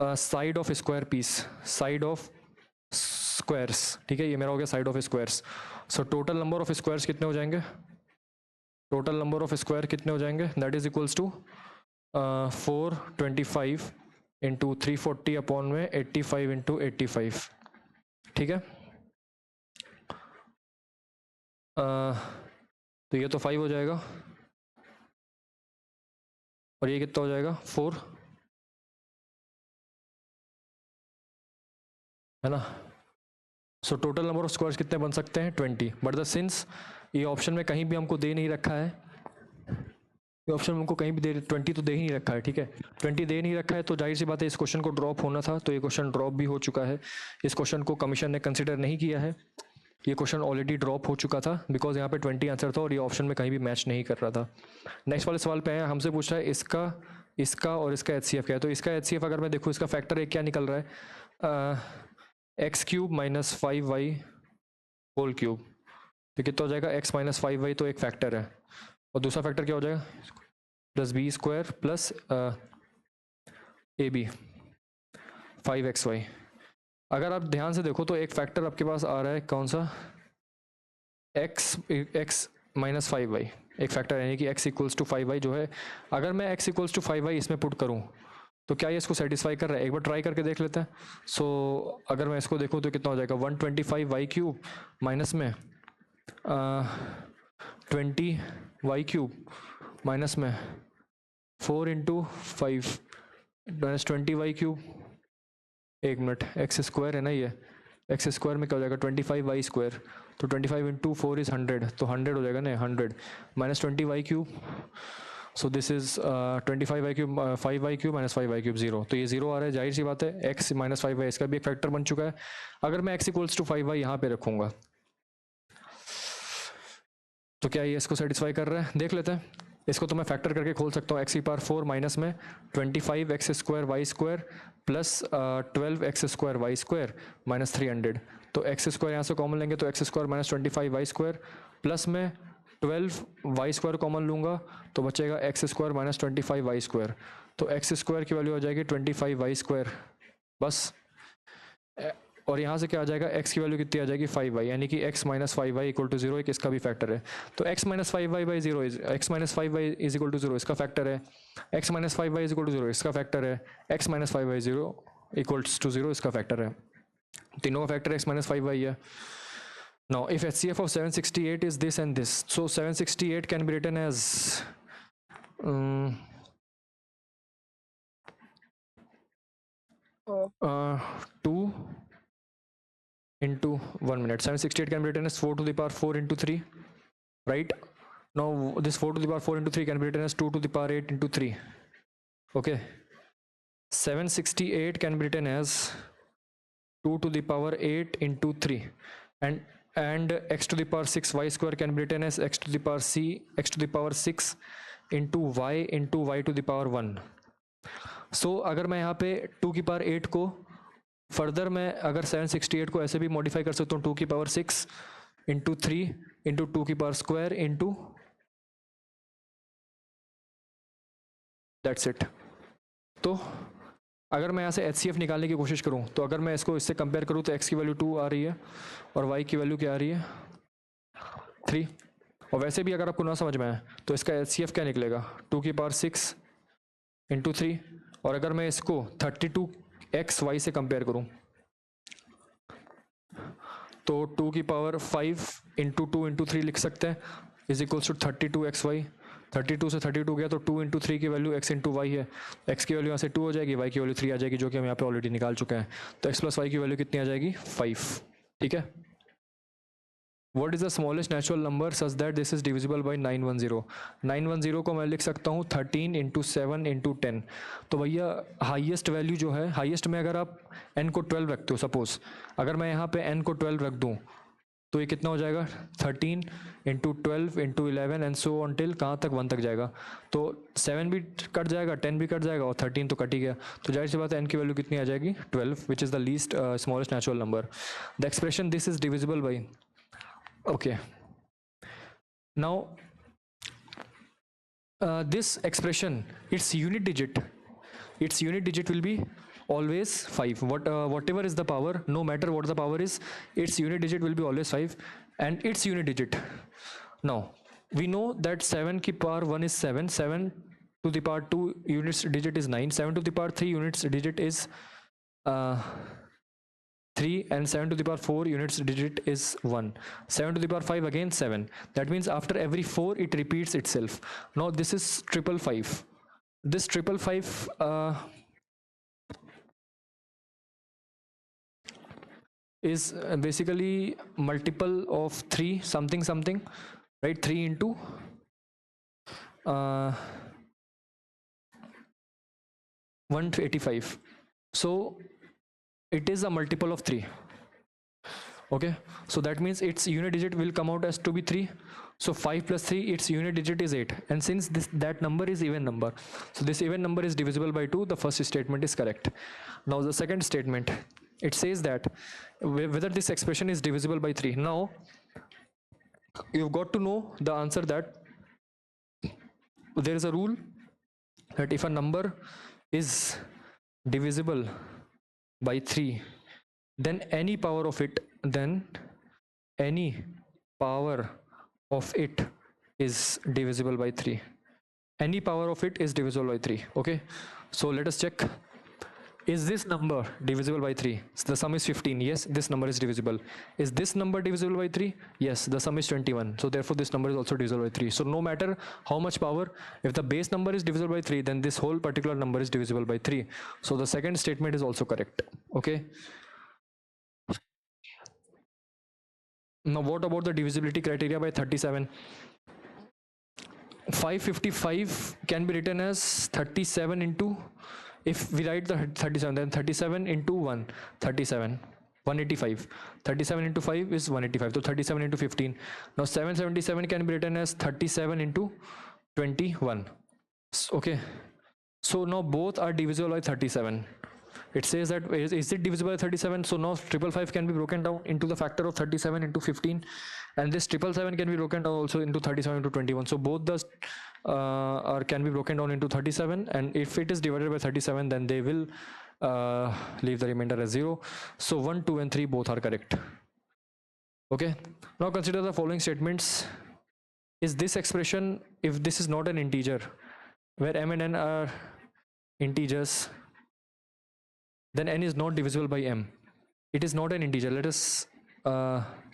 side of square piece, side of squares. ठीक है, ये मेरा हो गया side of squares. So total number of squares कितने हो जाएंगे? टोटल नंबर ऑफ स्क्वायर कितने हो जाएंगे? That is equals to 425 into 340 upon में 85 इंटू 85. ठीक है, तो ये तो 5 हो जाएगा और ये कितना हो जाएगा? 4, है ना. सो टोटल नंबर ऑफ स्क्वायर्स कितने बन सकते हैं? 20. बट द सिंस ये ऑप्शन में कहीं भी हमको दे नहीं रखा है, ये ऑप्शन हमको कहीं भी 20 तो दे ही नहीं रखा है. ठीक है, 20 दे नहीं रखा है तो जाहिर सी बात है इस क्वेश्चन को ड्रॉप होना था. तो ये क्वेश्चन ड्रॉप भी हो चुका है. इस क्वेश्चन को कमीशन ने कंसिडर नहीं किया है, ये क्वेश्चन ऑलरेडी ड्रॉप हो चुका था बिकॉज यहाँ पे 20 आंसर था और ये ऑप्शन में कहीं भी मैच नहीं कर रहा था. नेक्स्ट वाले सवाल पे आया, हमसे पूछ रहा है इसका और इसका HCF क्या है. तो इसका HCF अगर मैं देखूँ, इसका फैक्टर एक क्या निकल रहा है? x³ minus 5y whole cube तो कितना हो जाएगा x माइनस 5y, तो एक फैक्टर है, और दूसरा फैक्टर क्या हो जाएगा plus B square plus a b 5xy। अगर आप ध्यान से देखो तो एक फैक्टर आपके पास आ रहा है, कौन सा, x माइनस 5y, एक फैक्टर यानी कि x इक्वल्स टू 5y जो है। अगर मैं x इक्वल्स टू 5y इसमें पुट करूँ तो क्या ये इसको सेटिस्फाई कर रहा है, एक बार ट्राई करके देख लेते हैं। सो अगर मैं इसको देखूँ तो कितना हो जाएगा 125y क्यूब माइनस में 20y क्यूब माइनस में 4 इंटू 5 माइनस 20y क्यूब, एक मिनट, एक्स स्क्वायर है ना ये, एक्स स्क्वायर में क्या हो जाएगा 25y स्क्वायर, तो 25 इंटू 4 इज़ 100, तो 100 हो जाएगा ना 100 minus 20y cube, so this is 25y cube 5y cube minus 5y cube 0, तो ये 0 आ रहा है, जाहिर सी बात है x माइनस 5y इसका भी एक फैक्टर बन चुका है। अगर मैं x इक्वल्स टू 5y यहाँ पे रखूँगा तो क्या ये इसको सेटिस्फाई कर रहा है, देख लेते हैं। इसको तो मैं फैक्टर करके खोल सकता हूँ, एक्स की पावर 4 माइनस में 25x square y square plus 12x square y square minus 300, तो एक्स स्क्वायर यहाँ से कॉमन लेंगे तो x square minus 25y square plus में 12y स्क्वायर कॉमन लूँगा तो बचेगा x square minus 25y square, तो एक्स स्क्वायर की वैल्यू हो जाएगी 25y स्क्वायर बस। और यहाँ से क्या आ जाएगा, x की वैल्यू कितनी आ जाएगी 5y, यानी कि x minus 5y equal to 0, एक इसका भी फैक्टर है। तो x minus 5y by 0 is x minus 5y is equal to 0, इसका फैक्टर है। x minus 5y is equal to 0, इसका फैक्टर है। x minus 5y 0 equals to 0, इसका फैक्टर है। तीनों का फैक्टर x माइनस 5y है। Now, if HCF of 768 is this and this, so 768 can be written as 2 into 1 minute. 768 can be written as 4 to the power 4 into 3, right? Now this 4 to the power 4 into 3 can be written as 2 to the power 8 into 3. Okay. 768 can be written as 2 to the power 8 into 3, and x to the power 6 y square can be written as x to the power 6 into y to the power 1. So अगर मैं यहाँ पे 2 की power 8 को further मैं अगर 768 को ऐसे भी मॉडिफाई कर सकता हूँ, 2 की पावर 6 इंटू 3 इंटू 2 की power square into, that's it. तो अगर मैं यहाँ से HCF निकालने की कोशिश करूँ तो अगर मैं इसको इससे कंपेयर करूँ तो x की वैल्यू 2 आ रही है और y की वैल्यू क्या आ रही है 3, और वैसे भी अगर आपको ना समझ में आए तो इसका HCF क्या निकलेगा 2 की पावर 6 इंटू 3, और अगर मैं इसको 32xy से कंपेयर करूँ तो 2 की पावर 5 इंटू 2 इंटू 3 लिख सकते हैं इज इक्वल्स टू 32xy। 32 से 32 गया तो 2 इंटू 3 की वैल्यू x इंटू वाई है, x की वैल्यू यहाँ से 2 हो जाएगी, y की वैल्यू 3 आ जाएगी, जो कि हम यहाँ पे ऑलरेडी निकाल चुके हैं। तो x प्लस वाई की वैल्यू कितनी आ जाएगी 5, ठीक है। What is the smallest natural number such that this is divisible by 910? 910 को मैं लिख सकता हूँ 13 इंटू 7 इंटू 10। तो भैया हाईएस्ट वैल्यू जो है, हाईएस्ट में अगर आप n को 12 रखते हो, सपोज अगर मैं यहाँ पे n को 12 रख दूँ तो ये कितना हो जाएगा 13 into 12 into 11 and so on till कहाँ तक 1 तक जाएगा, तो 7 भी कट जाएगा, 10 भी कट जाएगा और 13 तो कट ही गया, तो जाहिर सी बात है n की वैल्यू कितनी आ जाएगी 12, which is the least smallest natural number. The expression this is divisible by, okay, now this expression, its unit digit will be always 5, whatever is the power, no matter what the power is, its unit digit will be always 5, and its unit digit, now we know that 7 की power 1 is 7, 7 to the power 2 units digit is 9, 7 to the power 3 units digit is 3, and 7 to the power 4 units digit is 1, 7 to the power 5 again 7, that means after every 4 it repeats itself. Now this is 555, this 555 is basically multiple of 3 something something, right? 3 into 185, so it is a multiple of 3, okay, so that means its unit digit will come out as to be 3, so 5 plus 3, its unit digit is 8, and since that number is even number, so this even number is divisible by 2, the first statement is correct. Now the second statement, it says that whether this expression is divisible by 3. Now you've got to know the answer that there is a rule that if a number is divisible by 3, then any power of it is divisible by 3. Any power of it is divisible by 3. Okay, so let us check. Is this number divisible by 3? So the sum is 15. Yes, this number is divisible. Is this number divisible by 3? Yes, the sum is 21. So therefore this number is also divisible by 3. So no matter how much power, if the base number is divisible by 3, then this whole particular number is divisible by 3. So the second statement is also correct. Okay. Now what about the divisibility criteria by 37? 555 can be written as 37 into, if we write the 37, then 37 into 1, 37, 185. 37 into 5 is 185. So 37 into 15. Now 777 can be written as 37 into 21. Okay. So now both are divisible by 37. It says that is it divisible by 37? So now 555 can be broken down into the factor of 37 into 15, and this 777 can be broken down also into 37 into 21. So both the can be broken down into 37, and if it is divided by 37, then they will leave the remainder as 0. So 1, 2 and 3 both are correct. Okay, now consider the following statements. Is this expression, if this is not an integer, where m and n are integers, then n is not divisible by m. It is not an integer. Let us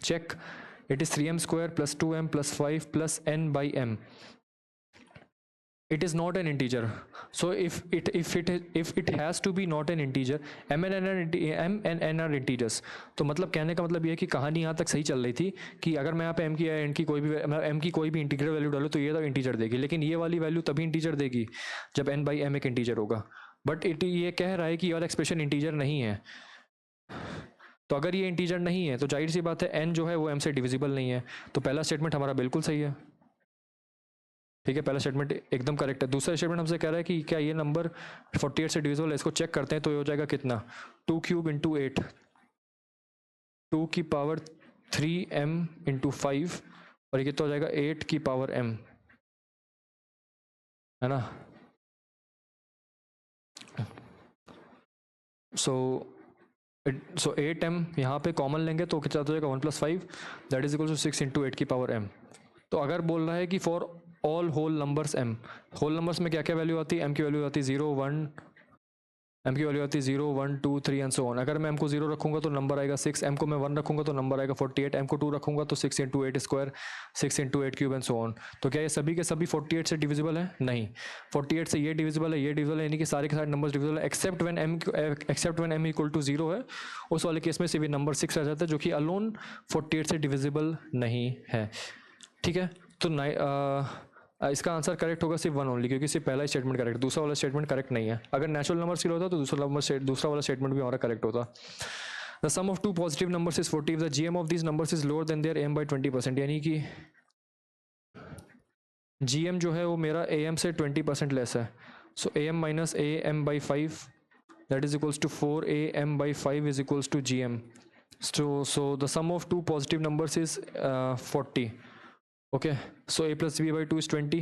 check. It is 3m square plus 2m plus 5 plus n by m. It is not an integer. So if it has to be not an integer, m and n are integers. तो मतलब कहने का मतलब ये है कि कहानी यहाँ तक सही चल रही थी कि अगर मैं यहाँ पे m की या n की कोई भी इंटीग्रल वैल्यू डालूँ तो ये तो इंटीजर देगी, लेकिन ये वाली वैल्यू तभी इंटीजर देगी जब n बाई m एक इंटीजर होगा. बट ये कह रहा है कि ये वाला एक्सप्रेशन इंटीजर नहीं है. तो अगर ये इंटीजर नहीं है तो जाहिर सी बात है n जो है वो m से डिविजिबल नहीं है. तो पहला स्टेटमेंट हमारा बिल्कुल सही है. ठीक है, पहला स्टेटमेंट एकदम करेक्ट है. दूसरा स्टेटमेंट हमसे कह रहा है कि क्या ये नंबर 48 से डिविजिबल है. इसको चेक करते हैं. तो ये हो जाएगा कितना, 2 क्यूब इंटू 8, 2 की पावर 3m इंटू 5, और ये कितना हो जाएगा 8 की पावर m, है ना. सो 8m यहाँ पे कॉमन लेंगे तो कितना हो जाएगा 1 + 5, that is equal to 6 into 8 की पावर m. तो अगर बोल रहा है कि for all whole numbers m, whole numbers में क्या क्या वैल्यू आती है, m की वैल्यू आती है 0 1, m की वैल्यू आती है 0 1 2 3 एंड सो ऑन. अगर मैं m को 0 रखूंगा तो नंबर आएगा 6, m को मैं 1 रखूंगा तो नंबर आएगा 48, m को 2 रखूंगा तो 6 into 8 square, 6 into 8 cube and so on. तो क्या ये सभी के सभी 48 से डिविजिबल है? नहीं. 48 से ये डिविजिबल है, ये डिविजिबल है, यानी कि सारे के सारे नंबर्स डिविजिबल है except when m equal to 0 है. उस वाले केस में सिर्फ नंबर 6 रह जाता है जो कि अलोन 48 से डिविजिबल नहीं है. ठीक है, तो इसका आंसर करेक्ट होगा सिर्फ 1 ओनली, क्योंकि सिर्फ पहला स्टेटमेंट करेक्ट, दूसरा वाला स्टेटमेंट करेक्ट नहीं है. अगर नेचुरल नंबर सिर्फ होता तो दूसरा वाला स्टेटमेंट भी हमारा करेक्ट होता. The sum of two positive numbers is 40 if the GM of these numbers is lower than their M by 20%, यानी कि जीएम जो है वो मेरा एम से 20% लेस है. So M minus A M by 5 that is equals to 4am by 5 is equals to gm. So the sum of two positive numbers is 40. Okay, so a plus b by 2 is 20.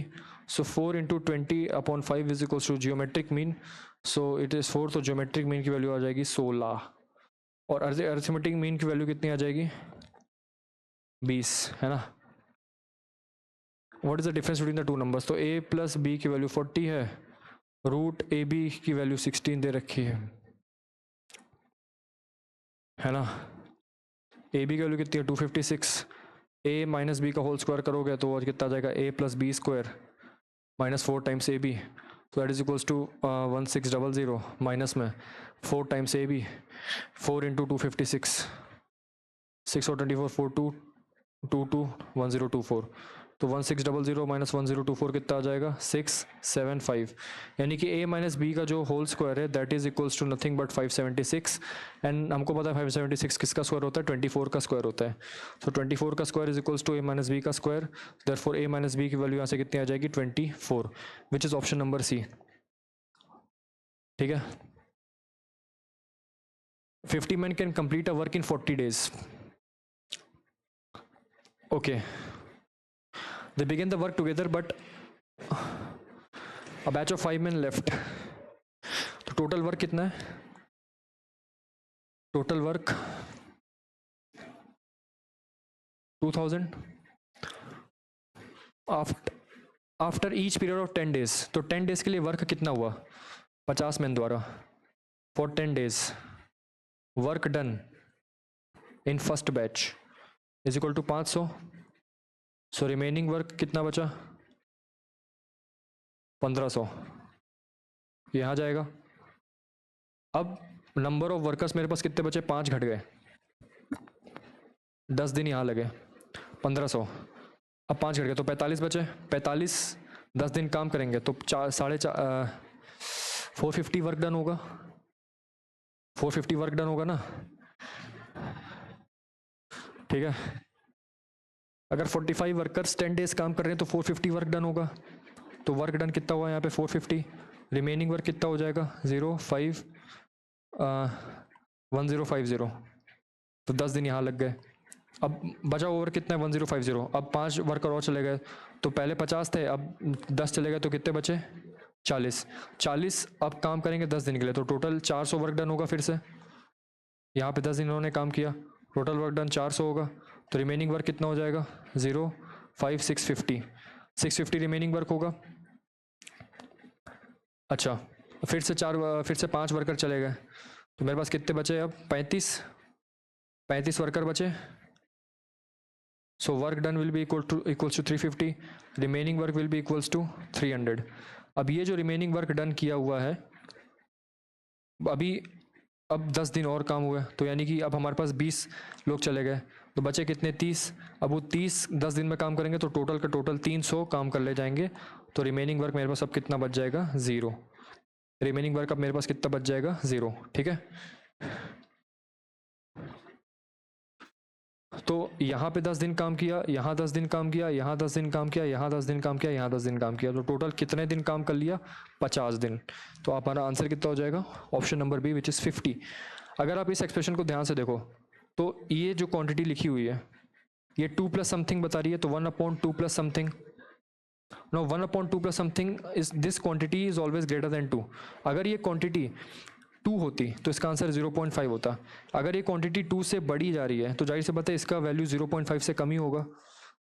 So 4 into 20 upon 5 is equals to geometric mean. So it is 4, तो geometric mean की value आ जाएगी 16, और arithmetic mean की value कितनी आ जाएगी 20, है ना. What is the difference between the two numbers? तो a plus b की वैल्यू 40 है, रूट ए बी की वैल्यू 16 दे रखी है ना. ए बी की वैल्यू कितनी है 256. a माइनस बी का होल स्क्वायर करोगे तो और कितना आ जाएगा a plus B square minus 4 times A B, तो that is equals to 1600 minus में 4 टाइम्स ए बी, 4 इंटू 256, 6 और 24 4 2 2 2 1024. तो 1600 माइनस 1024 कितना आ जाएगा 675, यानी कि a माइनस बी का जो होल स्क्वायर है that is equals to nothing but 576. And हमको पता है 576 किसका स्क्वायर होता है 24 का स्क्वायर होता है. तो 24 का square is equals to a minus B का square, therefore a minus B की वैल्यू यहाँ से कितनी आ जाएगी 24, which is option number C. ठीक है, 50 men can complete a work in 40 days. Okay, They begin the work together, but a batch of 5 men left. तो टोटल वर्क कितना है? Total work 2000 after each period of 10 days. तो 10 days के लिए work कितना हुआ? 50 मैन द्वारा for 10 days. Work done in first batch is equal to 500. So remaining work कितना बचा? 1500. यहाँ जाएगा. अब नंबर ऑफ वर्कर्स मेरे पास कितने बचे? 5 घट गए. 10 दिन यहाँ लगे. 1500. अब 5 घट गए तो 45 बचे. 45 10 दिन काम करेंगे तो 450 वर्क डन होगा. 450 वर्क डन होगा ना. ठीक है. अगर 45 वर्कर्स 10 डेज काम कर रहे हैं तो 450 वर्क डन होगा. तो वर्क डन कितना हुआ यहाँ पे? 450. रिमेनिंग वर्क कितना हो जाएगा? 1050. तो 10 दिन यहाँ लग गए. अब बचा ओवर कितना है? 1050. अब 5 वर्कर और चले गए. तो पहले 50 थे, अब 10 चले गए तो कितने बचे? 40. अब काम करेंगे 10 दिन के लिए तो टोटल 400 वर्क डन होगा. फिर से यहाँ पे 10 दिन इन्होंने काम किया, टोटल वर्क डन 400 होगा. तो रिमेनिंग वर्क कितना हो जाएगा? 650 रिमेनिंग वर्क होगा. अच्छा, फिर से 5 वर्कर चले गए तो मेरे पास कितने बचे? अब 35 वर्कर बचे. So work done will be equals to 350. Remaining work will be equals to 300. अब ये जो रिमेनिंग वर्क डन किया हुआ है अब 10 दिन और काम हुए तो यानी कि अब हमारे पास 20 लोग चले गए तो बचे कितने? 30. अब वो 30 10 दिन में काम करेंगे तो टोटल का टोटल 300 काम कर ले जाएंगे. तो रिमेनिंग वर्क मेरे पास अब कितना बच जाएगा? 0. रिमेनिंग वर्क अब मेरे पास कितना बच जाएगा? 0. ठीक है. तो यहाँ पे 10 दिन काम किया, यहाँ 10 दिन काम किया, यहाँ 10 दिन काम किया, यहाँ 10 दिन काम किया, यहाँ 10 दिन काम किया. तो टोटल कितने दिन काम कर लिया? 50 दिन. तो हमारा आंसर कितना हो जाएगा? Option number B which is 50. अगर आप इस एक्सप्रेशन को ध्यान से देखो तो ये जो क्वांटिटी लिखी हुई है ये 2 प्लस समथिंग बता रही है. तो 1/2 plus something. No 1/2 plus something is this quantity is always greater than 2. अगर ये क्वांटिटी 2 होती तो इसका आंसर 0.5 होता. अगर ये क्वांटिटी 2 से बढ़ी जा रही है तो जाहिर सी बात है इसका वैल्यू 0.5 से कम ही होगा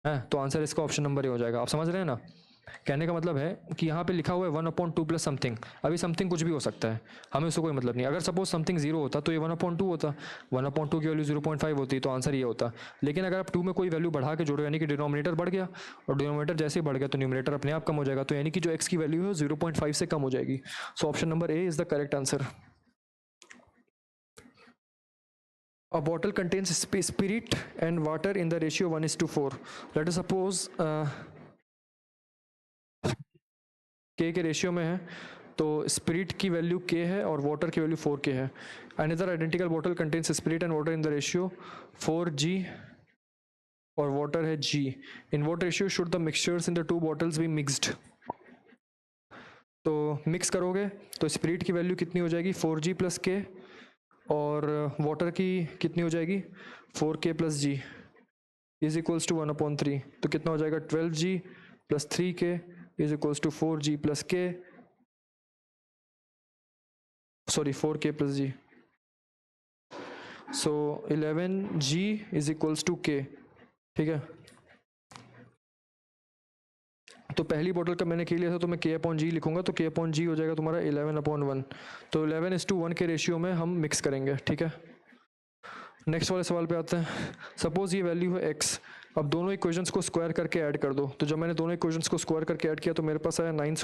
है. तो आंसर इसका ऑप्शन नंबर ए हो जाएगा. आप समझ रहे हैं ना? कहने का मतलब है कि यहाँ पे लिखा हुआ है 1/2 प्लस समथिंग. अभी समथिंग कुछ भी हो सकता है, हमें उससे कोई मतलब नहीं. अगर सपोज समथिंग 0 होता तो ये 1/2 होता. 1/2 की वैल्यू 0.5 होती तो आंसर ये होता. लेकिन अगर आप 2 में कोई वैल्यू बढ़ा के जोड़ो यानी कि डिनोमिनेटर बढ़ गया और डिनोमिनेटर जैसे ही बढ़ गया तो न्यूमरेटर अपने आप कम हो जाएगा. तो यानी कि जो x की वैल्यू है 0.5 से कम हो जाएगी. So option number A is the correct answer. A bottle contains spirit and water in the ratio 1:4. Let us suppose K के रेशियो में है तो स्पिरिट की वैल्यू K है और वाटर की वैल्यू 4K है. Another identical bottle contains spirit and water in the ratio 4G और वाटर है G. In what ratio should the mixtures in the two bottles be mixed? तो mix करोगे तो spirit की वैल्यू कितनी हो जाएगी? 4G प्लस K और वाटर की कितनी हो जाएगी? 4K plus G is equals to 1/3. तो कितना हो जाएगा? 12G plus 3K is equals to 4G plus K, sorry 4K plus G. So 11G is equals to K. ठीक है. तो पहली बोतल का मैंने K लिया था तो मैं K/G लिखूंगा तो K/G हो जाएगा तुम्हारा 11/1. तो 11:1 के रेशियो में हम मिक्स करेंगे. ठीक है. नेक्स्ट वाले सवाल पे आते हैं. सपोज ये वैल्यू है x. अब दोनों इक्वेशंस को स्क्वायर करके ऐड कर दो. तो जब मैंने दोनों इक्वेशंस को स्क्वायर करके ऐड किया तो मेरे पास आया 9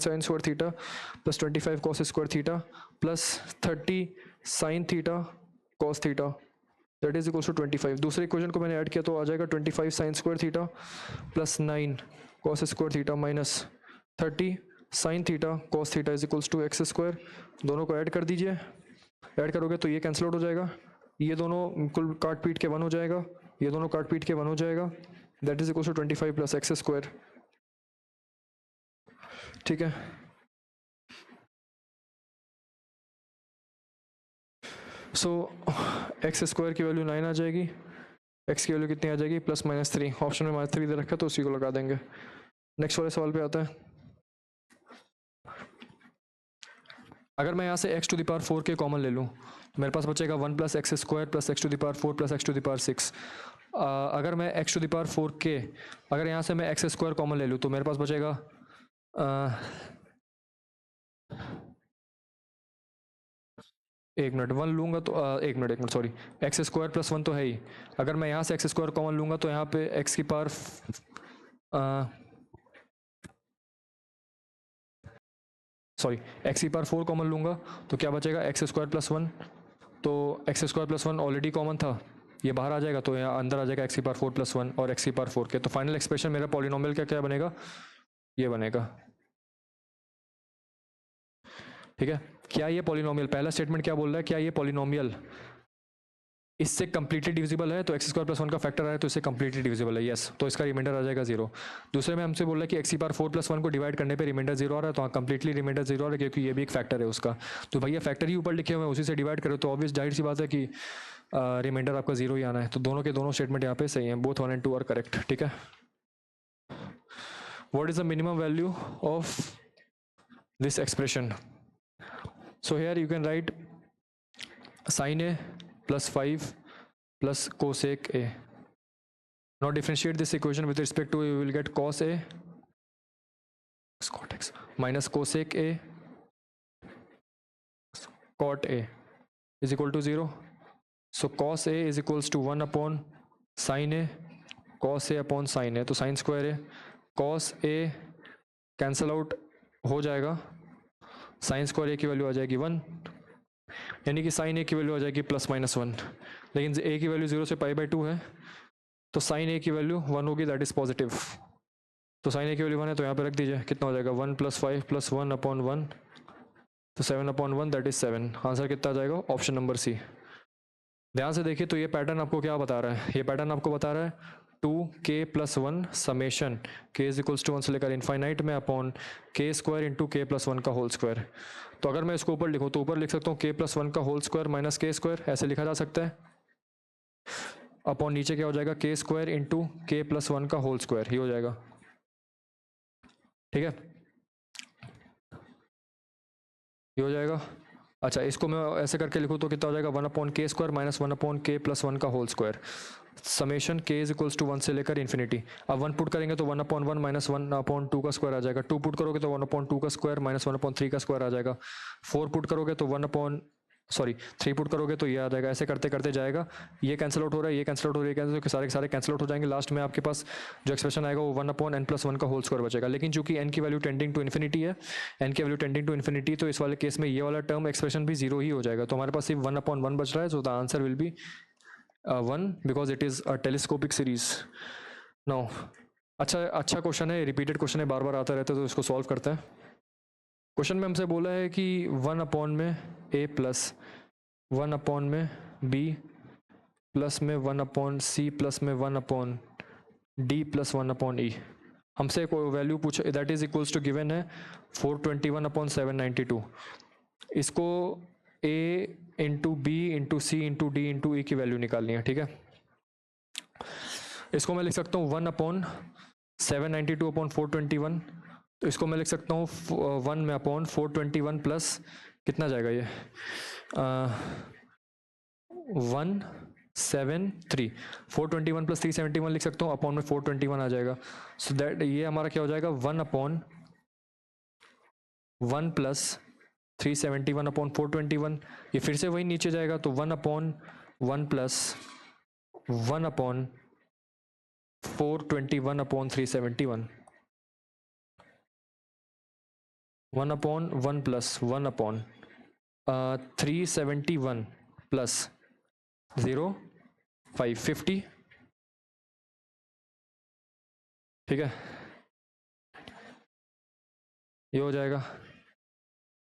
sin square theta plus 25 cos square theta plus 30 sin theta cos theta that is equals to 25. दूसरे इक्वेशन को मैंने ऐड किया तो आ जाएगा 25 sin square theta plus 9 cos square theta minus 30 sin theta cos theta is equals to x square. दोनों को add कर दीजिए. ऐड करोगे तो ये कैंसिल आउट हो जाएगा. ये दोनों कुल काट पीट के 1 हो जाएगा. ये दोनों काट पीट के 1 हो जाएगा. That is equals to 25 plus x square. ठीक है. सो एक्स स्क्वायर की वैल्यू 9 आ जाएगी एक्स की वैल्यू कितनी आ जाएगी +-3, ऑप्शन में -3 दे रखा है तो उसी को लगा देंगे। नेक्स्ट वाले सवाल पे आता है। अगर मैं यहाँ से x⁴ के कॉमन ले लूँ तो मेरे पास बचेगा 1 + x² + x⁴ + x⁴ अगर मैं x⁴ के अगर यहाँ से मैं x² कॉमन ले लूँ तो मेरे पास बचेगा एक मिनट 1 लूँगा तो एक मिनट सॉरी, x² + 1 तो है ही। अगर मैं यहाँ से x² कॉमन लूँगा तो यहाँ पे x⁴ कॉमन लूँगा तो क्या बचेगा x² + 1, तो x² + 1 ऑलरेडी कॉमन था, ये बाहर आ जाएगा तो यहाँ अंदर आ जाएगा x⁴ + 1 और x⁴ के, तो फाइनल एक्सप्रेशन मेरा पॉलिनोमियल का क्या बनेगा, ये बनेगा। ठीक है, क्या ये पॉलिनोमियल, पहला स्टेटमेंट क्या बोल रहा है, क्या ये पॉलिनोमियल इससे कंप्लीटली डिविजिबल है, तो x² + 1 का फैक्टर आया तो इससे कंप्लीटली डिविजिबल है, यस, तो इसका रिमाइंडर आ जाएगा 0। दूसरे में हमसे बोल रहा है कि x⁴ + 1 को डिवाइड करने पे रिमाइंडर 0 आ रहा है, तो हाँ कंप्लीटली रिमाइंडर 0 आ रहा है क्योंकि ये भी एक फैक्टर है उसका, तो भैया फैक्टर ही ऊपर लिखे हुए हैं उसी से डिवाइड करो तो ऑब्वियस जाहिर सी बात है कि रिमाइंडर आपका 0 ही आना है, तो दोनों के दोनों स्टेटमेंट यहाँ पे सही हैं, बोथ 1 and 2 आर करेक्ट। ठीक है, what is the minimum value of this expression, so here you can write sin a + 5 + cosec a. Now differentiate this equation with respect to, you will get cos a cot x minus cosec a cot a is equal to 0. So cos a is equals to 1 upon sin a cos a upon sin a, तो sin square a cos a cancel out हो जाएगा, sin square a की value आ जाएगी 1, यानी कि sin a की value आ जाएगी +-1, लेकिन a की वैल्यू 0 से π/2 है तो sin a की वैल्यू 1 होगी, दैट इज पॉजिटिव, तो sin a की वैल्यू 1 है तो यहाँ पे रख दीजिए, कितना हो जाएगा 1 + 5 + 1 upon 1, तो 7/1 दैट इज 7, आंसर कितना आ जाएगा, ऑप्शन नंबर सी। ध्यान से देखिए तो ये पैटर्न आपको क्या बता रहा है, ये पैटर्न आपको बता रहा है 2k + 1 समेशन k = 1 से लेकर इनफाइनाइट में अपॉन k² × k + 1 का होल स्क्वायर, तो अगर मैं इसको ऊपर लिखूँ तो ऊपर लिख सकता हूँ k + 1 का होल स्क्वायर माइनस k², ऐसे लिखा जा सकता है, अपॉन नीचे क्या हो जाएगा k² × k + 1 का होल स्क्वायर, ही हो जाएगा। ठीक है, ये हो जाएगा। अच्छा, इसको मैं ऐसे करके लिखूँ तो कितना हो जाएगा 1/k² माइनस 1/k + 1 का होल स्क्वायर, समेशन k = 1 से लेकर इन्फिनिटी। अब 1 पुट करेंगे तो 1/1 माइनस 1/2 का स्क्वायर आ जाएगा, 2 पुट करोगे तो 1/2 का स्क्वायर माइनस 1/3 का स्क्वायर आ जाएगा, 4 पुट करोगे तो 3 पुट करोगे तो ये आ जाएगा, ऐसे करते करते जाएगा, ये कैंसिल आउट हो रहा है, ये कैंसिल आउट हो रहा है, कैंसिल के सारे सारे कैंसिल आउट हो जाएंगे, लास्ट में आपके पास जो एक्सप्रेशन आएगा वो 1/n + 1 का होल स्क्वायर बचेगा। लेकिन चूंकि n की वैल्यू टेंडिंग टू इन्फिनिटी है, n की वैल्यू टेंडिंग टू इन्फिनिटी, तो इस वाले केस में ये वाला टर्म एक्सप्रेशन भी 0 ही हो जाएगा, तो हमारे पास सिर्फ 1/1 बच रहा है, सो the answer will be 1 because it is a telescopic series. Now अच्छा क्वेश्चन है, रिपीटेड क्वेश्चन है, बार बार आता रहता है, तो इसको सॉल्व करते हैं। क्वेश्चन में हमसे बोला है कि 1/a + 1/b प्लस में 1/c प्लस में 1/d + 1/e, हमसे कोई वैल्यू पूछा, that is equals to given है 421/792, इसको a × b × c × d × e की वैल्यू निकालनी है। ठीक है, इसको मैं लिख सकता हूँ 1/792/421, तो इसको मैं लिख सकता हूँ 1 में अपॉन 421 प्लस कितना जाएगा ये 173, 421 + 371 लिख सकता हूँ, अपॉन में 421 आ जाएगा, सो दैट ये हमारा क्या हो जाएगा 1/1 + 371/421, ये फिर से वही नीचे जाएगा, तो 1/1 + 1/421/371, 1/1 + 1/371 + 0 550। ठीक है, ये हो जाएगा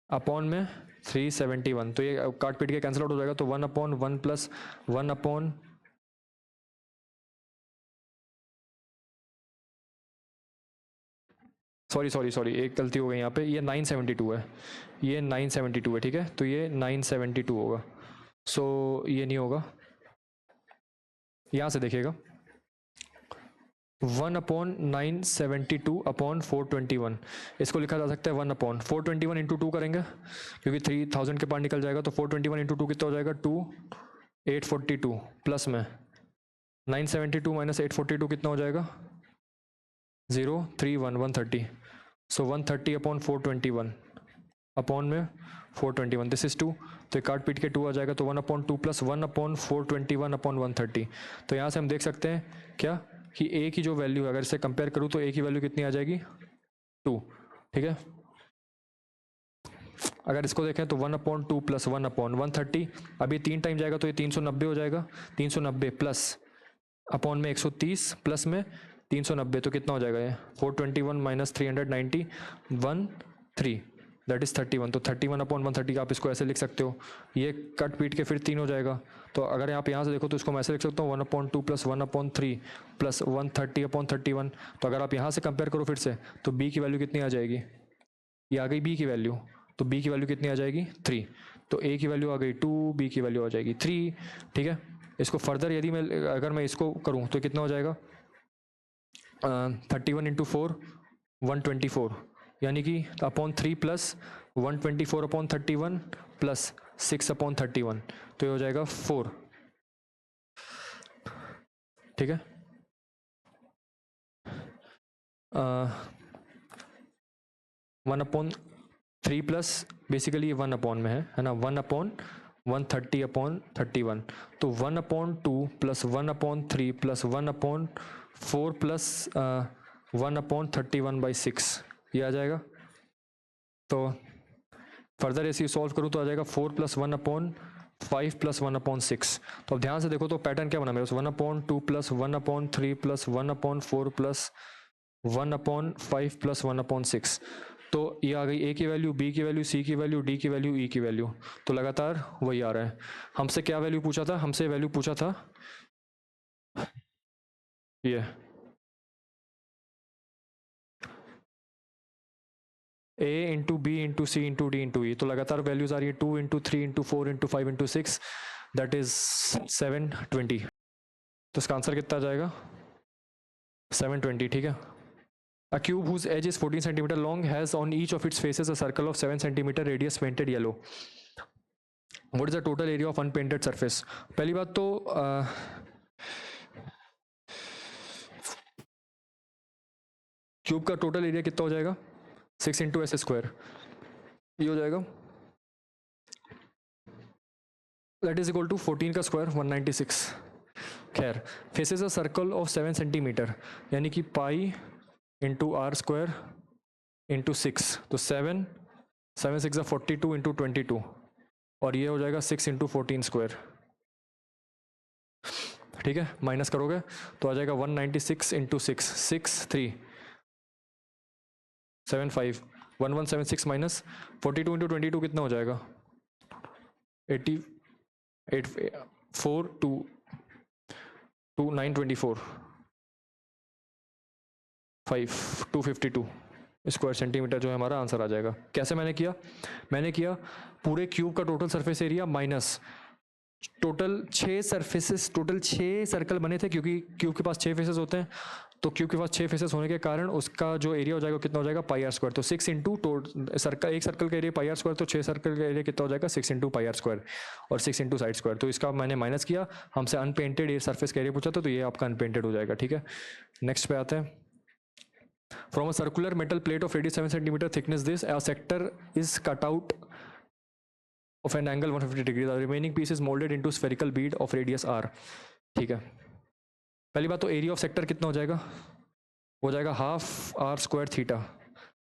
अपॉन में 371, तो ये काट पीट के कैंसिल आउट हो जाएगा, तो 1/1 + 1 सॉरी एक गलती हो गई यहाँ पे, ये 972 है, ये 972 है। ठीक है, तो ये 972 होगा, सो ये नहीं होगा, यहाँ से देखिएगा 1/972/421, इसको लिखा जा सकता है 1/421 इंटू 2 करेंगे क्योंकि 3000 के पार निकल जाएगा, तो 421 इंटू 2 कितना हो जाएगा 2842 प्लस में 972 माइनस 842 कितना हो जाएगा 031 130, सो 130/421 अपॉन में 421, दिस इज 2, तो काट पीट के 2 आ जाएगा, तो 1/2 प्लस 1/421/130। तो यहाँ से हम देख सकते हैं क्या कि ए की जो वैल्यू है, अगर इसे कंपेयर करूँ तो ए की वैल्यू कितनी आ जाएगी 2, ठीक है। अगर इसको देखें तो 1/2 प्लस 1/130, अभी 3 टाइम जाएगा तो ये 390 हो जाएगा, 390 प्लस अपॉन में 130 प्लस में 390, तो कितना हो जाएगा ये 421 माइनस 390 13, दैट इज़ 31, तो 31/130 आप इसको ऐसे लिख सकते हो, ये कट पीट के फिर 3 हो जाएगा। तो अगर आप यहाँ से देखो तो इसको मैं ऐसे लिख सकता हूँ 1/2 प्लस 1/3 प्लस 130/31, तो अगर आप यहाँ से कंपेयर करो फिर से तो बी की वैल्यू कितनी आ जाएगी, ये आ गई बी की वैल्यू, तो बी की वैल्यू कितनी आ जाएगी 3, तो ए की वैल्यू आ गई 2, बी की वैल्यू आ जाएगी 3, ठीक है। इसको फर्दर यदि मैं अगर मैं इसको करूँ तो कितना हो जाएगा 31 इंटू 4 124, यानी कि अपॉन 3 प्लस 124/31 प्लस 6/31, तो ये हो जाएगा 4, ठीक है। 1/3 प्लस बेसिकली ये 1 में है ना, 1/130/31, तो 1/2 प्लस 1/3 प्लस 1/4 प्लस 1/31/6 ये आ जाएगा। तो फर्दर ऐसे सॉल्व करूँ तो आ जाएगा 4 प्लस 1/5 प्लस 1/6। तो अब ध्यान से देखो तो पैटर्न क्या बना मेरे पास 1/2 प्लस 1/3 प्लस 1/4 प्लस 1/5 प्लस 1/6, तो ये आ गई ए की वैल्यू, बी की वैल्यू, सी की वैल्यू, डी की वैल्यू, ई की वैल्यू, तो लगातार वही आ रहा है। हमसे क्या वैल्यू पूछा था, हमसे वैल्यू पूछा था ये ए इंटू बी इंटू सी इंटू डी इंटू ई, तो लगातार वैल्यूज आ रही है 2 into 3 into 4 into 5 into 6, that is 720, तो इसका आंसर कितना आ जाएगा 720, ठीक है। A cube whose edge is 14 centimeter long has on each of its faces a circle of 7 centimeter radius painted yellow. What is the total area of unpainted surface? पहली बात तो क्यूब का टोटल एरिया कितना हो जाएगा 6 into S square, ये हो जाएगा दैट इज इक्वल टू 14 का स्क्वायर 196। खैर faces a circle of 7 centimetre, यानी कि pi into r square into 6, तो 7 6 42 इंटू 22, और ये हो जाएगा 6 इंटू 14 स्क्वायर, ठीक है। माइनस करोगे तो आ जाएगा 196 इंटू 6 6 3 7 5 1176 माइनस 42 इंटू 22 कितना हो जाएगा 80 8 4 2 2 924 5 252 स्क्वायर सेंटीमीटर जो है हमारा आंसर आ जाएगा। कैसे मैंने किया पूरे क्यूब का total surface area minus total 6 surfaces, total 6 circle बने थे क्योंकि क्यूब के पास 6 फेसेस होते हैं, तो क्यूब के पास 6 फेसेस होने के कारण उसका जो एरिया हो जाएगा कितना हो जाएगा पाई आर स्क्वायर, तो 6 इंटू सर्कल, एक सर्कल का एरिया पाई आर स्क्वायर, तो 6 सर्कल का एरिया कितना हो जाएगा 6 इंटू पाई आर स्क्वायर और 6 इंटू साइड स्क्वायर, तो इसका मैंने माइनस किया, हमसे अनपेंटेड एयर सरफेस का एरिया पूछा था, तो ये आपका अनपेंटेड हो जाएगा, ठीक है। नेक्स्ट पे आते हैं। From a circular metal plate of radius 7 centimeter thickness, this a sector is cut out of an angle 150 degree. The remaining piece is molded into spherical bead of radius r. ठीक है, पहली बात तो area of sector कितना हो जाएगा, हो जाएगा half r square theta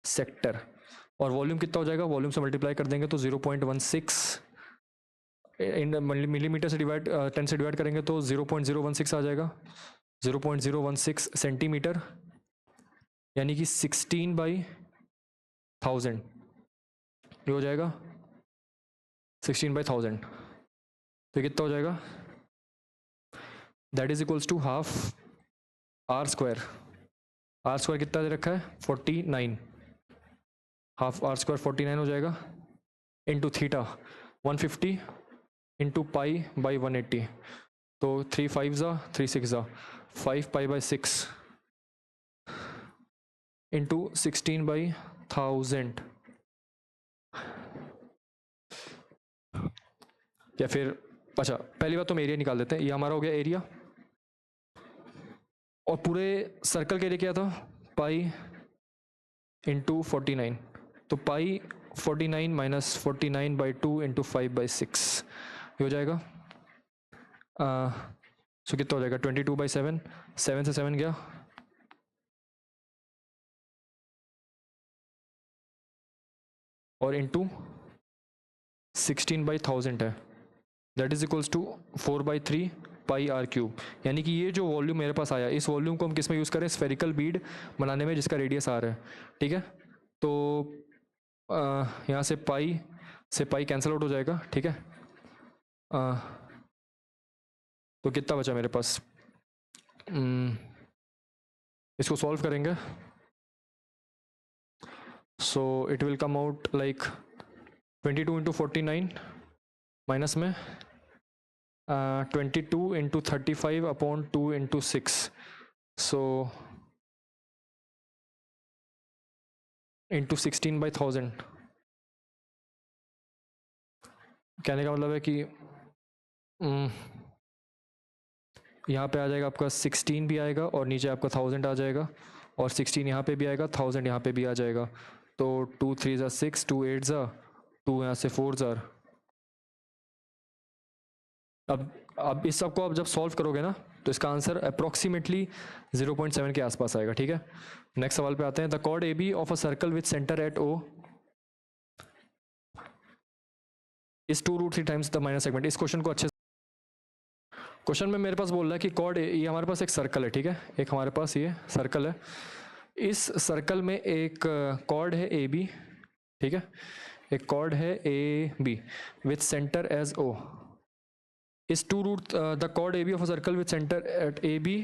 sector, और वॉल्यूम कितना हो जाएगा, वॉल्यूम से मल्टीप्लाई कर देंगे तो 0.16 इन मिलीमीटर से डिवाइड 10 से डिवाइड करेंगे तो 0.016 आ जाएगा, 0.016 सेंटीमीटर, यानी कि 16/1000, ये हो जाएगा 16/1000, तो कितना हो जाएगा that is equals to half r square, r square कितना दे रखा है 49, हाफ आर स्क्वायर 49 हो जाएगा into theta 150 into pi by 180, तो 3 5 ज़ा 3 6 ज़ा 5 पाई बाई 6 इंटू 16 बाई 1000, या फिर अच्छा पहली बात तो हम एरिया निकाल देते हैं। ये हमारा हो गया एरिया, और पूरे सर्कल के एरिया क्या था, पाई इंटू 49, तो पाई 49 माइनस 49 बाई 2 इंटू 5 बाई 6 ये हो जाएगा। सो कितना हो जाएगा 22 बाई 7, 7 से 7 गया, और इंटू 16 बाई 1000 है, that is equals to 4 by 3 pi r cube. यानी कि ये जो वॉल्यूम मेरे पास आया, इस वॉल्यूम को हम किस में यूज़ करें, स्फेरिकल बीड बनाने में जिसका रेडियस आर है, ठीक है। तो यहाँ से पाई कैंसिल आउट हो जाएगा, ठीक है। तो कितना बचा मेरे पास, इसको सॉल्व करेंगे, so it will come out like 22 into 49 minus में 22 into 35 upon 2 into 6, so into 16 by 1000। कहने का मतलब है कि यहाँ पे आ जाएगा आपका 16 भी आएगा, और नीचे आपका 1000 आ जाएगा, और 16 यहाँ पे भी आएगा, 1000 यहाँ पे भी आ जाएगा। तो 2 3 ज़ा 6, 2 8 ज़ा 2, यहाँ से 4 ज़ा। अब इस सब को आप जब सॉल्व करोगे ना, तो इसका आंसर अप्रॉक्सीमेटली 0.7 के आसपास आएगा, ठीक है। नेक्स्ट सवाल पे आते हैं। The chord A B of a circle with centre at O is 2√3 times the minor segment. इस क्वेश्चन को अच्छे, क्वेश्चन में मेरे पास बोल रहा है कि कॉर्ड, ये हमारे पास एक सर्कल है, ठीक है, एक हमारे पास ये सर्कल है, इस सर्कल में एक कॉर्ड है ए बी, ठीक है, एक कॉर्ड है A B with centre as O, is the chord A B of a circle with centre at A B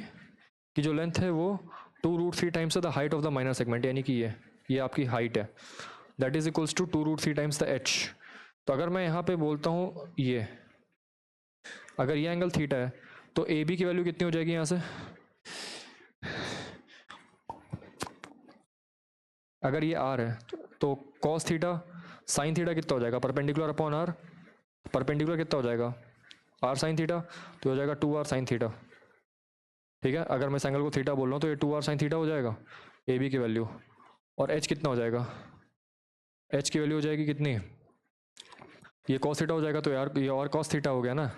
की जो लेंथ है वो 2√3 times the height of the minor segment, यानी कि ये आपकी हाइट है, that is equals to 2√3 times the H. तो अगर मैं यहाँ पे बोलता हूँ ये, अगर ये एंगल थीटा है, तो ए बी की वैल्यू कितनी हो जाएगी यहाँ से, अगर ये आर है तो कॉस थीटा साइन थीटा कितना हो जाएगा, परपेंडिकुलर अपॉन आर, परपेंडिकुलर कितना हो जाएगा आर साइन थीटा, तो हो जाएगा 2r साइन थीटा, ठीक है। अगर मैं इस एंगल को थीटा बोल रहा हूँ तो ये 2r साइन थीटा हो जाएगा ए बी की वैल्यू, और एच कितना हो जाएगा, एच की वैल्यू हो जाएगी कितनी, ये कॉस थीटा हो जाएगा, तो यार ये और कॉस थीटा हो गया ना,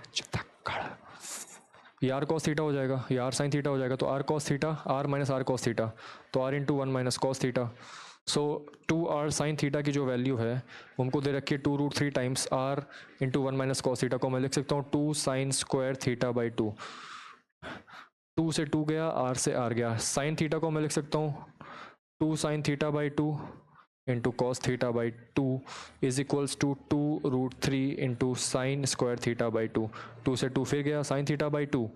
ये आर कॉस थीटा हो जाएगा, ये आर साइन थीटा हो जाएगा, तो R cos theta R minus R cos theta, तो R into 1 minus cos theta. So 2r sine theta की जो वैल्यू है हमको दे रखी है 2√3 times r into 1 minus cos theta, को मैं लिख सकता हूँ 2 साइन स्क्वायर थीटा बाई 2, 2 से 2 गया, r से r गया, साइन थीटा को मैं लिख सकता हूँ 2 sine theta by 2 into cos theta by 2 is equals to 2√3 into sine square theta by 2, 2 से 2 फिर गया, साइन थीटा बाई 2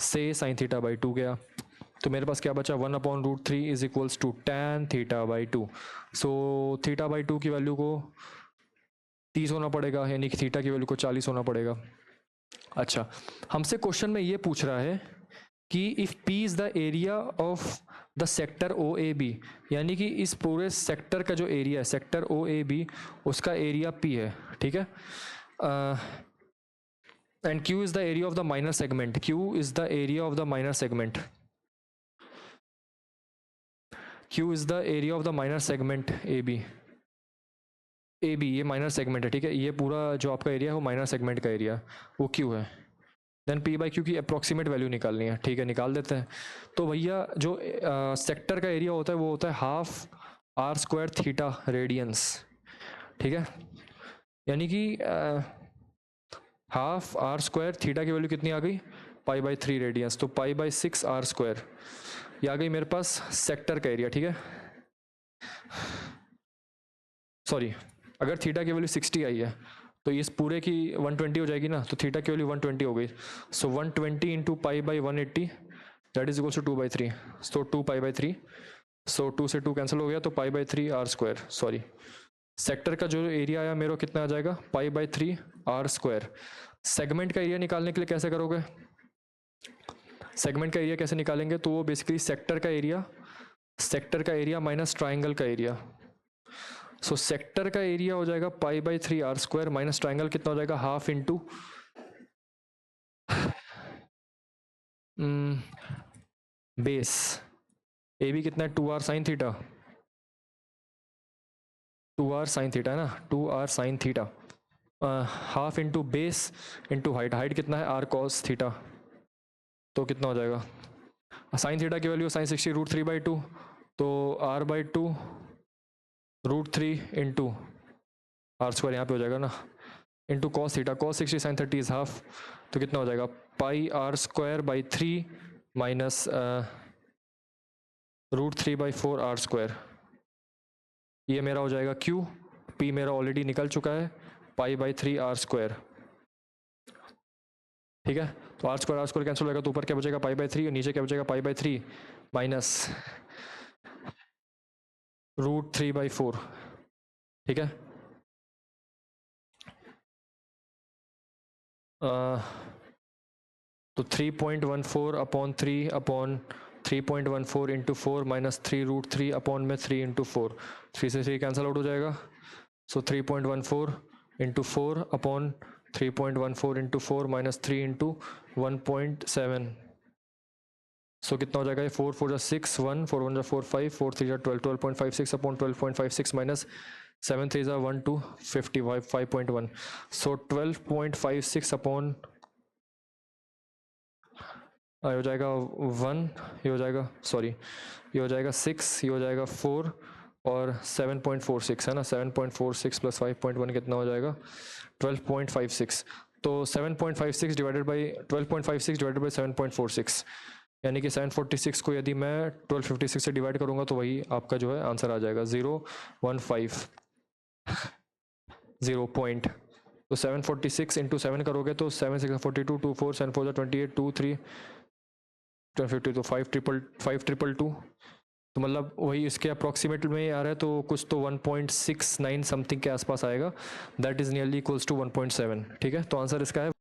से साइन थीटा बाई 2 गया, तो मेरे पास क्या बचा 1/√3 is equals to tan theta by 2। So theta by 2 की वैल्यू को 30 होना पड़ेगा, यानी कि थीटा की वैल्यू को 40 होना पड़ेगा। अच्छा, हमसे क्वेश्चन में ये पूछ रहा है कि if P is the area of the sector O A B, यानी कि इस पूरे सेक्टर का जो एरिया है, सेक्टर ओ ए बी, उसका एरिया पी है, ठीक है। And Q is the area of the minor segment, Q is the area of the minor segment, Q is the area of the minor segment A B, ये minor segment है, ठीक है, ये पूरा जो आपका एरिया है वो माइनर सेगमेंट का एरिया वो Q है। देन P बाई Q की अप्रॉक्सीमेट वैल्यू निकालनी है, ठीक है, निकाल देते हैं। तो भैया जो सेक्टर का एरिया होता है वो होता है half r square theta radians, ठीक है, यानी कि हाफ आर स्क्वायर थीटा की वैल्यू कितनी आ गई, पाई बाई 3 रेडियंस, तो पाई बाई 6 आर स्क्वायर, ये आ गई मेरे पास सेक्टर का एरिया, ठीक है। सॉरी, अगर थीटा की वैल्यू 60 आई है तो इस पूरे की 120 हो जाएगी ना, तो थीटा की वैल्यू 120 हो गई, so 120 into pi by 180 that is equals to 2/3, so 2 pi by 3, so 2 से 2 कैंसिल हो गया, तो pi by 3 r square, sorry sector का जो एरिया आया मेरा कितना आ जाएगा, pi by 3 r square. Segment का एरिया निकालने के लिए कैसे करोगे, सेगमेंट का एरिया कैसे निकालेंगे, तो वो बेसिकली सेक्टर का एरिया माइनस ट्राइंगल का एरिया। सो सेक्टर का एरिया हो जाएगा pi by 3 r square minus triangle कितना हो जाएगा half into base A B कितना है 2r sine theta, 2r sine theta है ना, 2r sine theta half into base into height, height कितना है r cos थीटा, तो कितना हो जाएगा साइन थीटा की वैल्यू साइन 60 रूट 3 बाई 2, तो r by 2 root 3 into r square यहाँ पे हो जाएगा ना, into cos theta, cos 60 sine 30 is half, तो कितना हो जाएगा pi r square by 3 minus root 3 by 4 r square, ये मेरा हो जाएगा Q, P मेरा ऑलरेडी निकल चुका है पाई बाई 3 आर स्क्वायर, ठीक है। तो आर स्क्वायर कैंसिल होगा, तो ऊपर क्या बचेगा पाई बाई 3 और नीचे क्या बचेगा pi by 3 minus root 3 by 4, ठीक है। तो 3.14 upon 3 upon 3.14 into 4 minus 3 root 3 upon में 3 इंटू 4, 3 से 3 कैंसिल आउट हो जाएगा, सो 3.14 into 4 upon 3.14 into 4 minus 3 into 1.7, सो कितना हो जाएगा ये 4 4 6 1 4 1 4 5 4 3 12 12.56 अपॉन 12.56 माइनस 7 3 1 2 55 5.1, सो 12.56 अपॉन ये हो जाएगा 1, ये हो जाएगा सॉरी ये हो जाएगा 6, ये हो जाएगा 4 और 7.46 है ना, 7.46 प्लस 5.1 कितना हो जाएगा 12.56, तो 7.56 डिवाइडेड बाई 12.56 डिवाइडेड बाई 7.46, यानी कि 746 को यदि मैं 1256 से डिवाइड करूंगा तो वही आपका जो है आंसर आ जाएगा 0.15 0 पॉइंट, तो 746 इंटू 7 करोगे तो 7 6 42 2 4 7 4 28 2 3 1050, तो 5 2 तो मतलब वही इसके अप्रॉक्सीमेट में आ रहा है, तो कुछ तो 1.69 समथिंग के आसपास आएगा, that is nearly equals to 1.7, ठीक है। तो आंसर इसका है,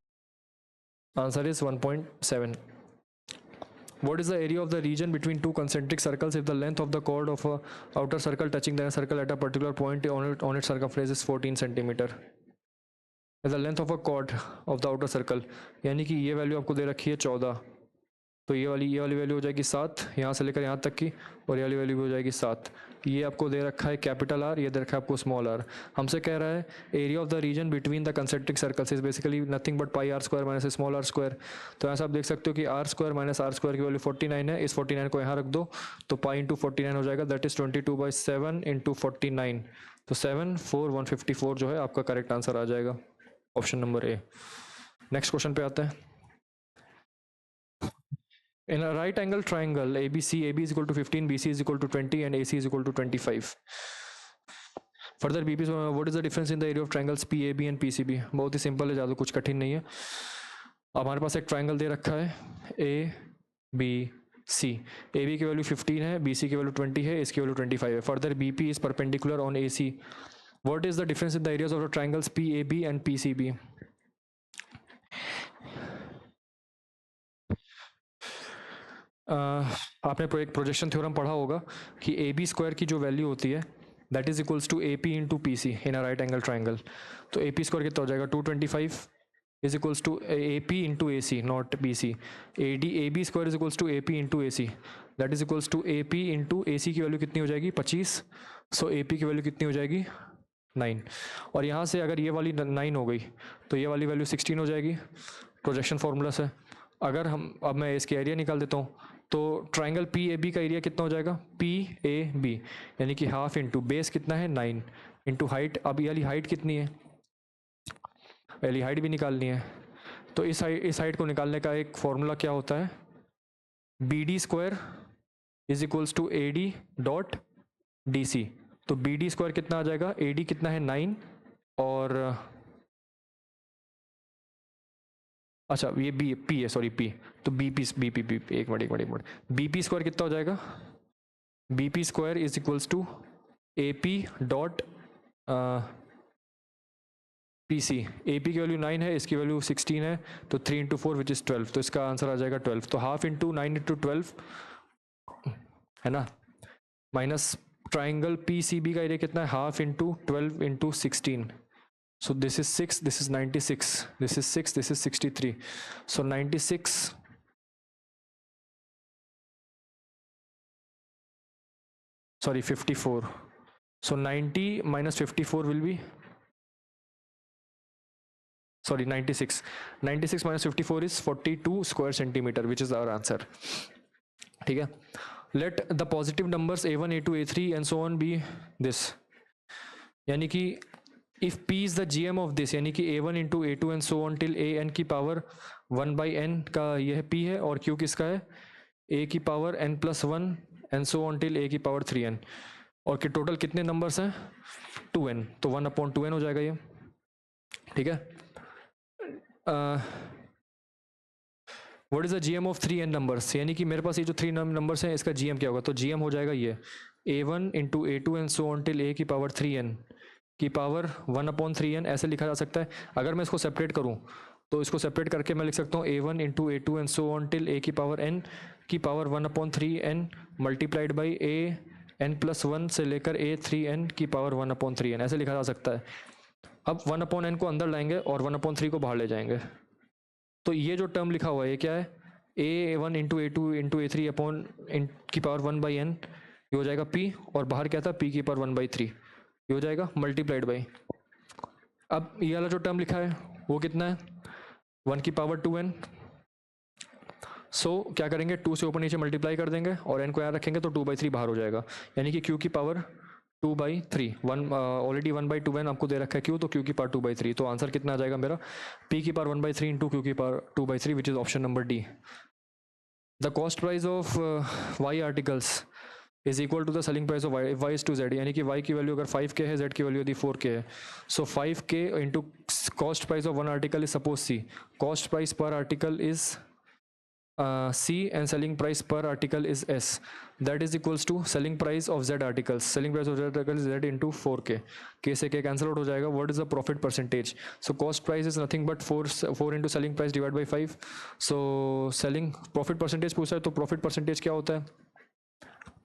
answer is 1.7। What is the area of the region between two concentric circles if the length of the chord of a outer circle touching the inner circle at a particular point on its circumference is 14 centimeter? The length of a chord of the outer circle, यानी कि ये value आपको दे रखी है 14, तो ये वाली value हो जाएगी 7 यहाँ से लेकर यहाँ तक की, और ये वाली वैल्यू भी हो जाएगी 7, ये आपको दे रखा है कैपिटल आर, ये दे रखा है आपको स्मॉल आर। हमसे कह रहा है area of the region between the concentric circles is basically nothing but pi r square minus small r square, तो यहाँ से आप देख सकते हो कि r square minus r square की वैल्यू 49 है, इस 49 को यहाँ रख दो तो पाई इंटू 49 हो जाएगा, दैट इज 22/7 इंटू 49, तो 7 4 154 जो है आपका करेक्ट आंसर आ जाएगा, ऑप्शन नंबर ए। नेक्स्ट क्वेश्चन पे आते हैं। In a right angle triangle ABC, AB is equal to 15, BC is equal to 20 and AC is equal to 25. Further BP, what is the difference in the area of triangles PAB and PCB? बहुत ही simple है, ज़्यादा कुछ कठिन नहीं है। हमारे पास एक triangle दे रखा है ABC, AB की वैल्यू 15 है, BC की वैल्यू 20 है, इसकी वैल्यू 25 है। Further BP is perpendicular on AC. What is the difference in the areas of the triangles PAB and PCB? आपने एक प्रोजेक्शन थ्योरम पढ़ा होगा कि ए बी स्क्वायर की जो वैल्यू होती है that is equals to A P into P C in a right angle triangle, तो ए पी स्क्वायर कितना हो जाएगा 225 is equals to A P into A C not B C, A B square is equals to A P into A C that is equals to A P into A C की value कितनी हो जाएगी 25, सो A P की value कितनी हो जाएगी 9, और यहाँ से अगर ये वाली 9 हो गई तो ये वाली वैल्यू 16 हो जाएगी, प्रोजेक्शन फार्मूला से। अगर हम अब मैं इसकी एरिया निकाल देता हूँ तो ट्राइंगल पी ए बी का एरिया कितना हो जाएगा पी ए बी, यानी कि हाफ इंटू बेस कितना है 9 इंटू हाइट, अब ये वाली हाइट कितनी है, वाली हाइट भी निकालनी है, तो इस हाइट को निकालने का एक फॉर्मूला क्या होता है B D square is equals to A D dot D C, तो बी डी स्क्वायर कितना आ जाएगा ए डी कितना है 9 और अच्छा ये बी पी है सॉरी पी, तो बी पी एक मिनट बी पी स्क्वायर कितना हो जाएगा B P square is equals to A P dot PC, AP की वैल्यू 9 है, इसकी वैल्यू 16 है, तो 3 इंटू 4 विच इज़ 12, तो इसका आंसर आ जाएगा 12। तो हाफ इंटू 9 इंटू 12 है ना, माइनस ट्राइंगल PCB का एरिया कितना है, half into 12 into 16, so this is 6, this is 96, this is 6, this is 63, so 96, sorry 54, so 90 minus 54 will be, sorry 96, 96 minus 54 is 42 square centimeter, which is our answer। ठीक है, let the positive numbers a1 a2 a3 and so on be this, यानी कि if p is the gm of this, यानी कि a1 into a2 and so on till a n की power 1 by n का यह p है, और q किसका है, a की power n plus 1 and so on till a की पावर 3n, और कि टोटल कितने नंबर्स हैं 2n, तो 1/2n हो जाएगा ये। ठीक है, what is the GM of 3n numbers, यानी कि मेरे पास ये जो 3 नंबर्स हैं इसका जीएम क्या होगा, तो जीएम हो जाएगा ये a1 into a2 and so on till a की पावर 3n की पावर 1/3n, ऐसे लिखा जा सकता है। अगर मैं इसको सेपरेट करूं तो इसको सेपरेट करके मैं लिख सकता हूँ a1 into a2 and so on till a की पावर n की power 1/3n multiplied by a n plus 1 से लेकर a 3n की पावर 1/3n, ऐसे लिखा जा सकता है। अब 1/n को अंदर लाएंगे और 1/3 को बाहर ले जाएंगे, तो ये जो टर्म लिखा हुआ है ये क्या है, a1 into a2 into a3 upon की पावर 1/n, ये हो जाएगा p, और बाहर क्या था p की पावर 1/3, ये हो जाएगा मल्टीप्लाइड बाई, अब ये वाला जो टर्म लिखा है वो कितना है 1 की पावर 2n, सो क्या करेंगे 2 से ऊपर नीचे मल्टीप्लाई कर देंगे और n को यहाँ रखेंगे तो 2/3 बाहर हो जाएगा, यानी कि q की पावर 2/3, ऑलरेडी 1/2n आपको दे रखा है q, तो q की पावर 2/3, तो आंसर कितना आ जाएगा मेरा p की पावर 1/3 इंटू q की power 2/3, which is option number D. The cost price of y articles is equal to the selling price of y is to z, यानी कि y की वैल्यू अगर 5k है, z की value यदि 4k है, so 5k into cost price of one article is suppose c, cost price per article is C and selling price per article is S, that is equals to selling price of Z articles, selling price of Z articles is Z into 4k, k से k cancel out हो जाएगा। what is the profit percentage, so cost price is nothing but 4 into selling price divided by 5, so selling profit percentage पूछा है, तो profit percentage क्या होता है,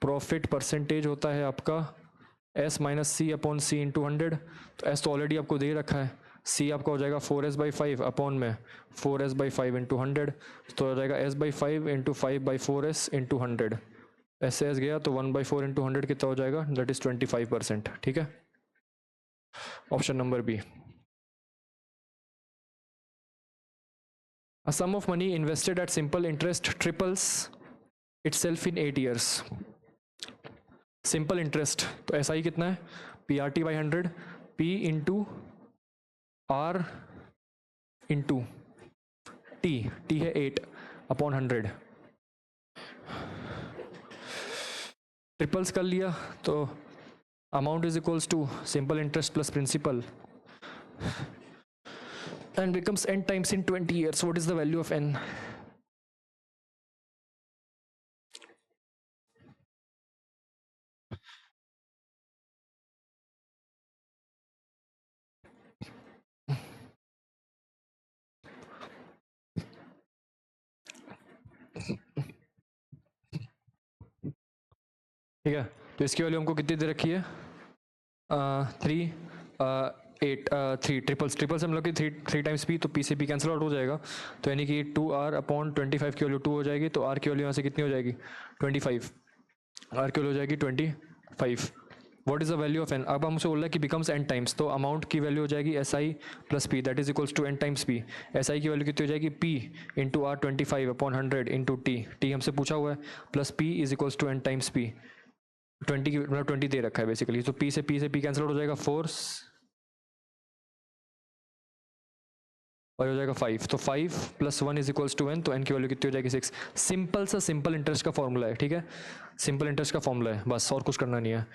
profit percentage होता है आपका S minus C upon C into 100, तो S तो ऑलरेडी आपको दे रखा है, C आपका हो जाएगा 4s/5 अपॉन में 4s/5 इंटू 100, तो हो जाएगा s/5 into 5/4s into 100, S से एस गया तो 1/4 इंटू 100 कितना हो जाएगा, दैट इज 25%। ठीक है, option number B. A sum of money invested at simple interest triples itself in 8 years। Simple interest तो SI कितना है, PRT/100, P into R into T है 8 अपॉन 100, ट्रिपल्स कर लिया तो amount is equals to simple interest plus principal and becomes n times in 20 years। What is the value of n, ठीक है, तो इसकी वैल्यू हमको कितनी दे रखी है 3 8 3 ट्रिपल्स हम लोग की 3 टाइम्स p, तो p से p कैंसिल आउट हो जाएगा, तो यानी कि 2r अपॉन 25 की वैल्यू 2 हो जाएगी, तो r की वैल्यू यहाँ से कितनी हो जाएगी 25, r की वैल्यू हो जाएगी 25। What is the value of n, अब हमसे बोल रहा है कि बिकम्स n टाइम्स, तो अमाउंट की वैल्यू हो जाएगी SI plus p, that is equals to n times p। SI की वैल्यू कितनी हो जाएगी p into r 25 upon 100 into t हमसे पूछा हुआ है, plus p is equals to n times p, 20 की मतलब 20 दे रखा है बेसिकली, तो p से p कैंसिल आउट हो जाएगा 4 और हो जाएगा 5, तो 5 plus 1 is equals to n, तो n की वैल्यू कितनी हो जाएगी 6। सिंपल सा सिंपल इंटरेस्ट का फॉर्मूला है, ठीक है, सिंपल इंटरेस्ट का फॉर्मूला है, बस और कुछ करना नहीं है,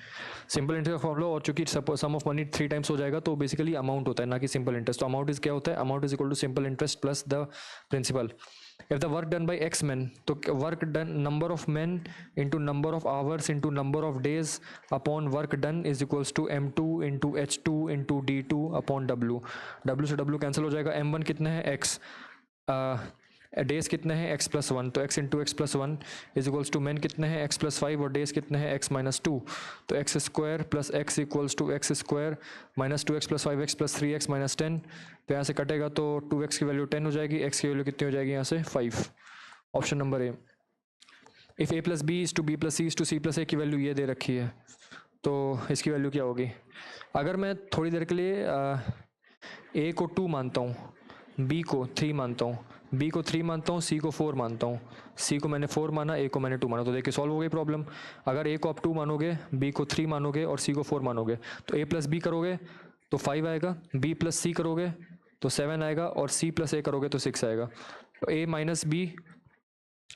सिंपल इंटरेस्ट का फॉर्मूला। और चूंकि सम ऑफ मनी 3 टाइम्स हो जाएगा तो बेसिकली अमाउंट होता है ना कि सिंपल इंटरेस्ट, तो अमाउंट इज क्या होता है, amount is equal to simple interest plus the principal. If the work done by X man, तो work done number of man into number of hours into number of days upon work done is equals to M2 into H2 into D2 upon W. W से W cancel हो जाएगा. M1 कितने हैं X, days कितने हैं x plus one, तो x into x plus one is equals to man कितने हैं एक्स प्लस फाइव और डेज कितने हैं एक्स माइनस टू, तो x square plus x equals to x square minus two x plus five x plus three x minus ten. तो यहाँ से कटेगा तो 2x की वैल्यू 10 हो जाएगी, x की वैल्यू कितनी हो जाएगी यहाँ से 5. Option number A. If a plus B is to B plus C is to C plus A की वैल्यू ये दे रखी है, तो इसकी वैल्यू क्या होगी. अगर मैं थोड़ी देर के लिए a को 2 मानता हूँ, b को 3 मानता हूँ, b को 3 मानता हूँ, c को 4 मानता हूँ, c को मैंने 4 माना, a को मैंने 2 माना, तो देखिए सॉल्व हो गई प्रॉब्लम. अगर a को आप 2 मानोगे, b को 3 मानोगे और c को 4 मानोगे, तो a प्लस बी करोगे तो 5 आएगा, b प्लस c करोगे तो 7 आएगा और c प्लस a करोगे तो 6 आएगा. तो a minus b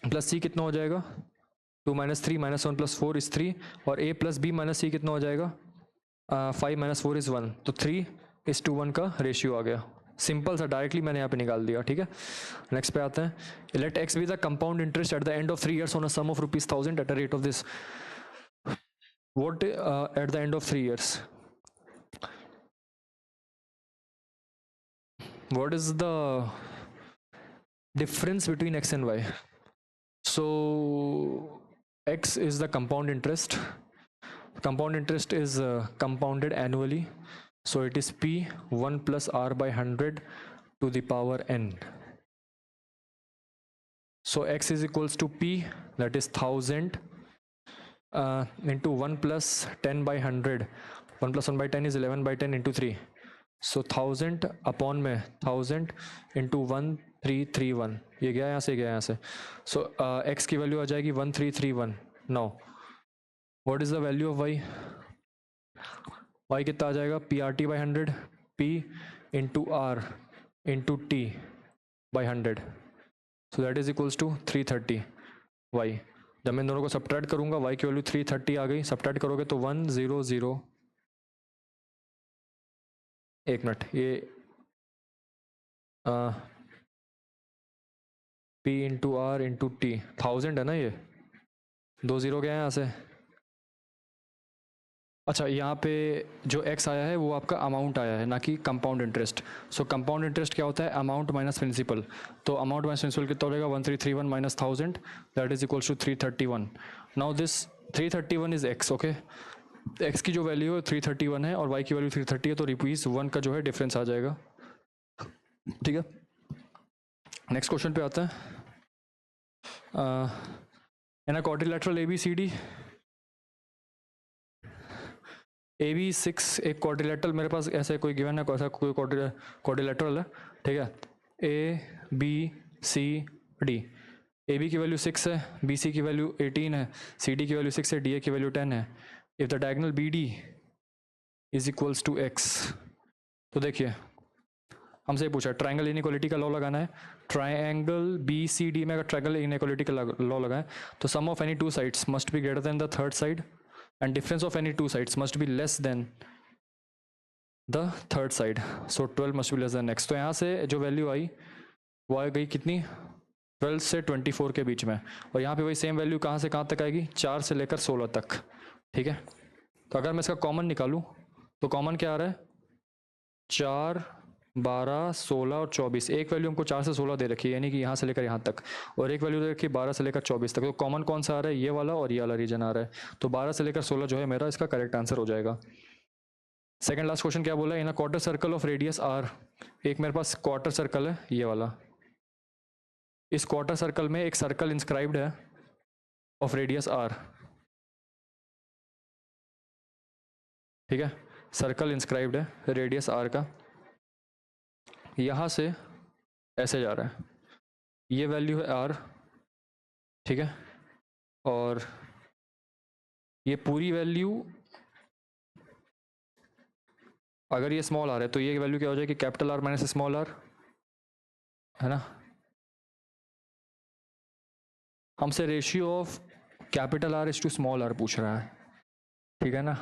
plus c कितना हो जाएगा, 2 माइनस 3 माइनस 1 प्लस 4 इज 3, और a plus b minus c कितना हो जाएगा, 5 माइनस 4 इज 1, तो 3:1 का रेशियो आ गया. सिंपल सा डायरेक्टली मैंने यहाँ पे निकाल दिया. ठीक है, नेक्स्ट पे आते हैं. Let x be the compound interest at the end of 3 years on a sum of ₹1000 at a rate of this. What at the end of 3 years, what is the difference between x and y? So x is the compound interest. Compound interest is compounded annually, so it is p 1 plus r by 100 to the power n. So x is equals to p, that is 1000 into 1 plus 10 by 100. 1 plus 1 by 10 is 11 by 10 into 3. So 1000 upon में 1000 into 1331, ये गया यहाँ से, गया यहाँ से. सो x की value आ जाएगी 1331. Now what is the value of y? y कितना आ जाएगा, P R T by 100, p into R into T by 100, so that is equals to 330 y. जब मैं दोनों को सब्ट्रैक्ट करूंगा y की वैल्यू 330 आ गई, सब्ट्रैक्ट करोगे तो 100, एक मिनट, ये P into R into T 1000 है ना, ये 2 0 गया है यहाँ से. अच्छा, यहाँ पे जो x आया है वो आपका अमाउंट आया है, ना कि compound interest. So compound interest क्या होता है, अमाउंट माइनस प्रिंसिपल. तो अमाउंट माइनस प्रिंसिपल कितना हो जाएगा, 1331 minus 1000, that is equals to 331. Now this 331 is x. Okay, x की जो वैल्यू है 331 है और y की वैल्यू 330 है, तो रुपीज़ 1 का जो है डिफरेंस आ जाएगा. ठीक है, नेक्स्ट क्वेश्चन पे आता है. In a quadrilateral ABCD, AB6 एक क्वाड्रिलेटरल मेरे पास ऐसे कोई गिवन है, ऐसा कोई क्वाड्रिलेटरल है. ठीक है, ABCD, AB की वैल्यू 6 है, BC की वैल्यू 18 है, CD की वैल्यू 6 है, DA की वैल्यू 10 है. If the diagonal BD is equals to x, तो देखिए हमसे ये पूछा ट्रायंगल इनइक्वालिटी का लॉ लगाना है. ट्रायंगल BCD में अगर ट्रायंगल इनइक्वालिटी का लॉ लगाएं तो sum of any two sides must be greater than the third side and difference of any two sides must be less than the third side. So 12 must be less than x. तो यहाँ से जो value आई वो आ गई कितनी, 12 से 24 के बीच में, और यहाँ पे वही सेम वैल्यू कहाँ से कहाँ तक आएगी, 4 से लेकर 16 तक. ठीक है, तो अगर मैं इसका कॉमन निकालूं तो कॉमन क्या आ रहा है, 4, 12, 16 और 24. एक वैल्यू हमको 4 से 16 दे रखी है, यानी कि यहाँ से लेकर यहाँ तक, और एक वैल्यू दे रखी है 12 से लेकर 24 तक. तो कॉमन कौन सा आ रहा है, ये वाला और ये वाला रीजन आ रहा है. तो 12 से लेकर 16 जो है मेरा इसका करेक्ट आंसर हो जाएगा. सेकंड लास्ट क्वेश्चन क्या बोला है, in a quarter circle of radius r. एक मेरे पास क्वार्टर सर्कल है ये वाला, इस क्वार्टर सर्कल में एक सर्कल इंस्क्राइब्ड है ऑफ रेडियस r. ठीक है, सर्कल इंस्क्राइब्ड है रेडियस r का, यहाँ से ऐसे जा रहा है, ये वैल्यू है r. ठीक है, और ये पूरी वैल्यू अगर ये स्मॉल r है तो ये वैल्यू क्या हो जाएगी, capital R minus small r, है ना. हमसे ratio of capital R is to small r पूछ रहा है. ठीक है ना,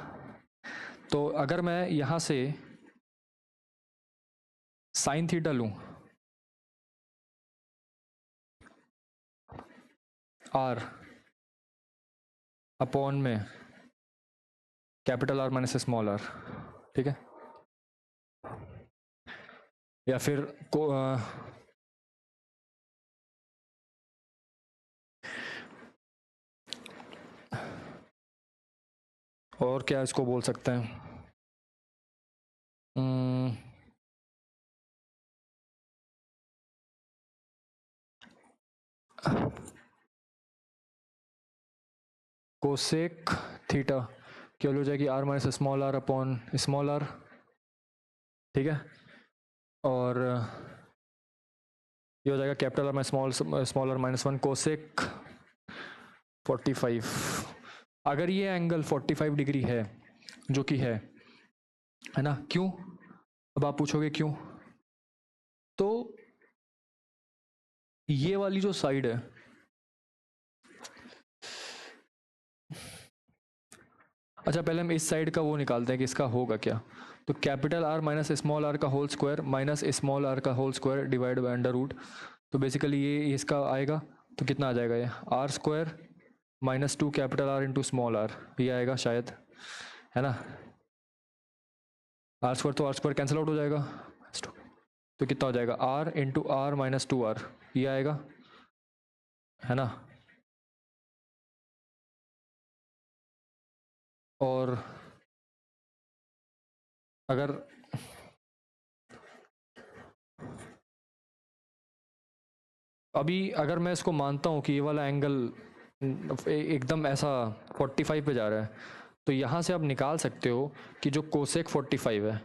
तो अगर मैं यहाँ से साइन थीटा लूँ आर अपॉन में capital R minus small R, ठीक है। या फिर और क्या इसको बोल सकते हैं, कोसेक थीटा क्या हो जाएगी, R minus small R upon small R, ठीक है। और ये हो जाएगा capital R minus small R minus 1 cosec 45। अगर ये एंगल 45 डिग्री है, जो कि है ना, क्यों? अब आप पूछोगे क्यों, तो ये वाली जो साइड है, अच्छा पहले हम इस साइड का वो निकालते हैं कि इसका होगा क्या। तो capital R minus small R का whole square minus small R का whole square divide by under root, तो बेसिकली ये इसका आएगा, तो कितना आ जाएगा ये R square minus 2 capital R into small R, ये आएगा शायद, है ना। आर स्क्वायर तो आर स्क्वायर कैंसिल आउट हो जाएगा, तो कितना हो जाएगा R into R minus 2 R, ये आएगा, है ना। और अगर अभी अगर मैं इसको मानता हूँ कि ये वाला एंगल एकदम ऐसा 45 पे जा रहा है, तो यहाँ से आप निकाल सकते हो कि जो कोसेक 45 है,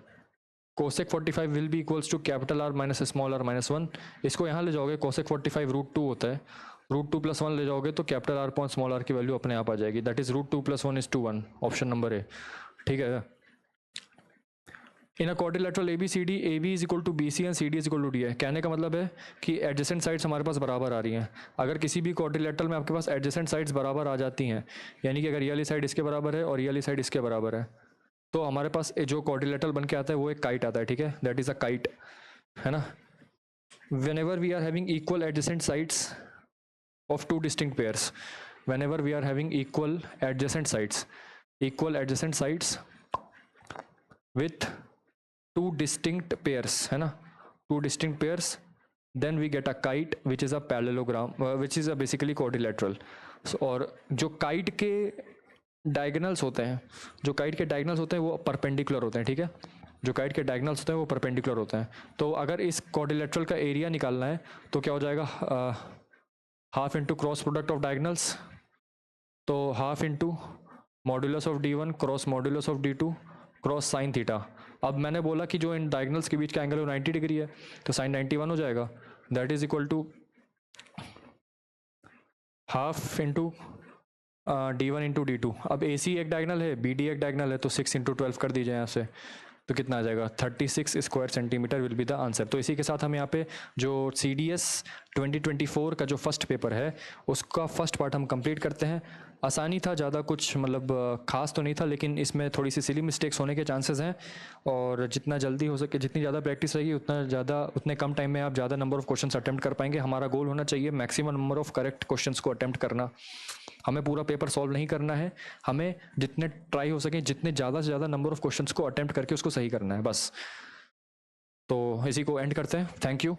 cosec 45 will be equals to capital R minus small R minus 1। इसको यहाँ ले जाओगे, कोसेक 45 √2 होता है, √2 + 1 ले जाओगे तो capital R upon small R की वैल्यू अपने आप आ जाएगी, that is √2 + 1 = 1, option number A, ठीक है। In a quadrilateral ABCD AB is equal to BC and CD is equal to D है। कहने का मतलब है कि एडजेसेंट साइड्स हमारे पास बराबर आ रही हैं। अगर किसी भी क्वाड्रिलेटरल में आपके पास एडजेसेंट साइड्स बराबर आ जाती हैं, यानी कि अगर ये वाली साइड इसके बराबर है और ये वाली साइड इसके बराबर है, तो हमारे पास जो क्वाड्रिलेटरल बन के आता है वो एक काइट आता है, ठीक है, दैट इज अ काइट, है ना। whenever we are having equal adjacent sides of two distinct pairs, whenever we are having equal adjacent sides with two distinct pairs, है ना, two distinct pairs, then we get a kite which is a parallelogram, which is a basically quadrilateral. और जो kite के diagonals होते हैं, जो kite के diagonals होते हैं वो परपेंडिकुलर होते हैं, ठीक है, जो काइट के डायगोनल्स होते हैं वो परपेंडिकुलर होते हैं। तो अगर इस क्वाड्रिलेटरल का एरिया निकालना है तो क्या हो जाएगा, half into cross product of diagonals, तो half into modulus of D1 cross modulus of D2 cross sine theta. अब मैंने बोला कि जो इन डायगोनल्स के बीच का एंगल है 90 डिग्री है, तो साइन 91 हो जाएगा, that is equal to half into D1 into D2। अब AC एक डायगोनल है, BD एक डायगोनल है, तो 6 इंटू 12 कर दीजिए यहाँ से, तो कितना आ जाएगा 36 square centimetre will be the answer. तो इसी के साथ हम यहाँ पे जो CDS 2024 का जो फर्स्ट पेपर है उसका फर्स्ट पार्ट हम कंप्लीट करते हैं। आसानी था, ज़्यादा कुछ मतलब खास तो नहीं था, लेकिन इसमें थोड़ी सी सिली मिस्टेक्स होने के चांसेस हैं, और जितना जल्दी हो सके, जितनी ज़्यादा प्रैक्टिस रहेगी उतने कम टाइम में आप ज़्यादा नंबर ऑफ क्वेश्चंस अटेम्प्ट कर पाएंगे। हमारा गोल होना चाहिए maximum number of correct questions को अटेम्प्ट करना। हमें पूरा पेपर सॉल्व नहीं करना है, हमें जितने ट्राई हो सके, जितने ज़्यादा से ज़्यादा नंबर ऑफ क्वेश्चंस को अटेम्प्ट करके उसको सही करना है बस। तो इसी को एंड करते हैं, थैंक यू।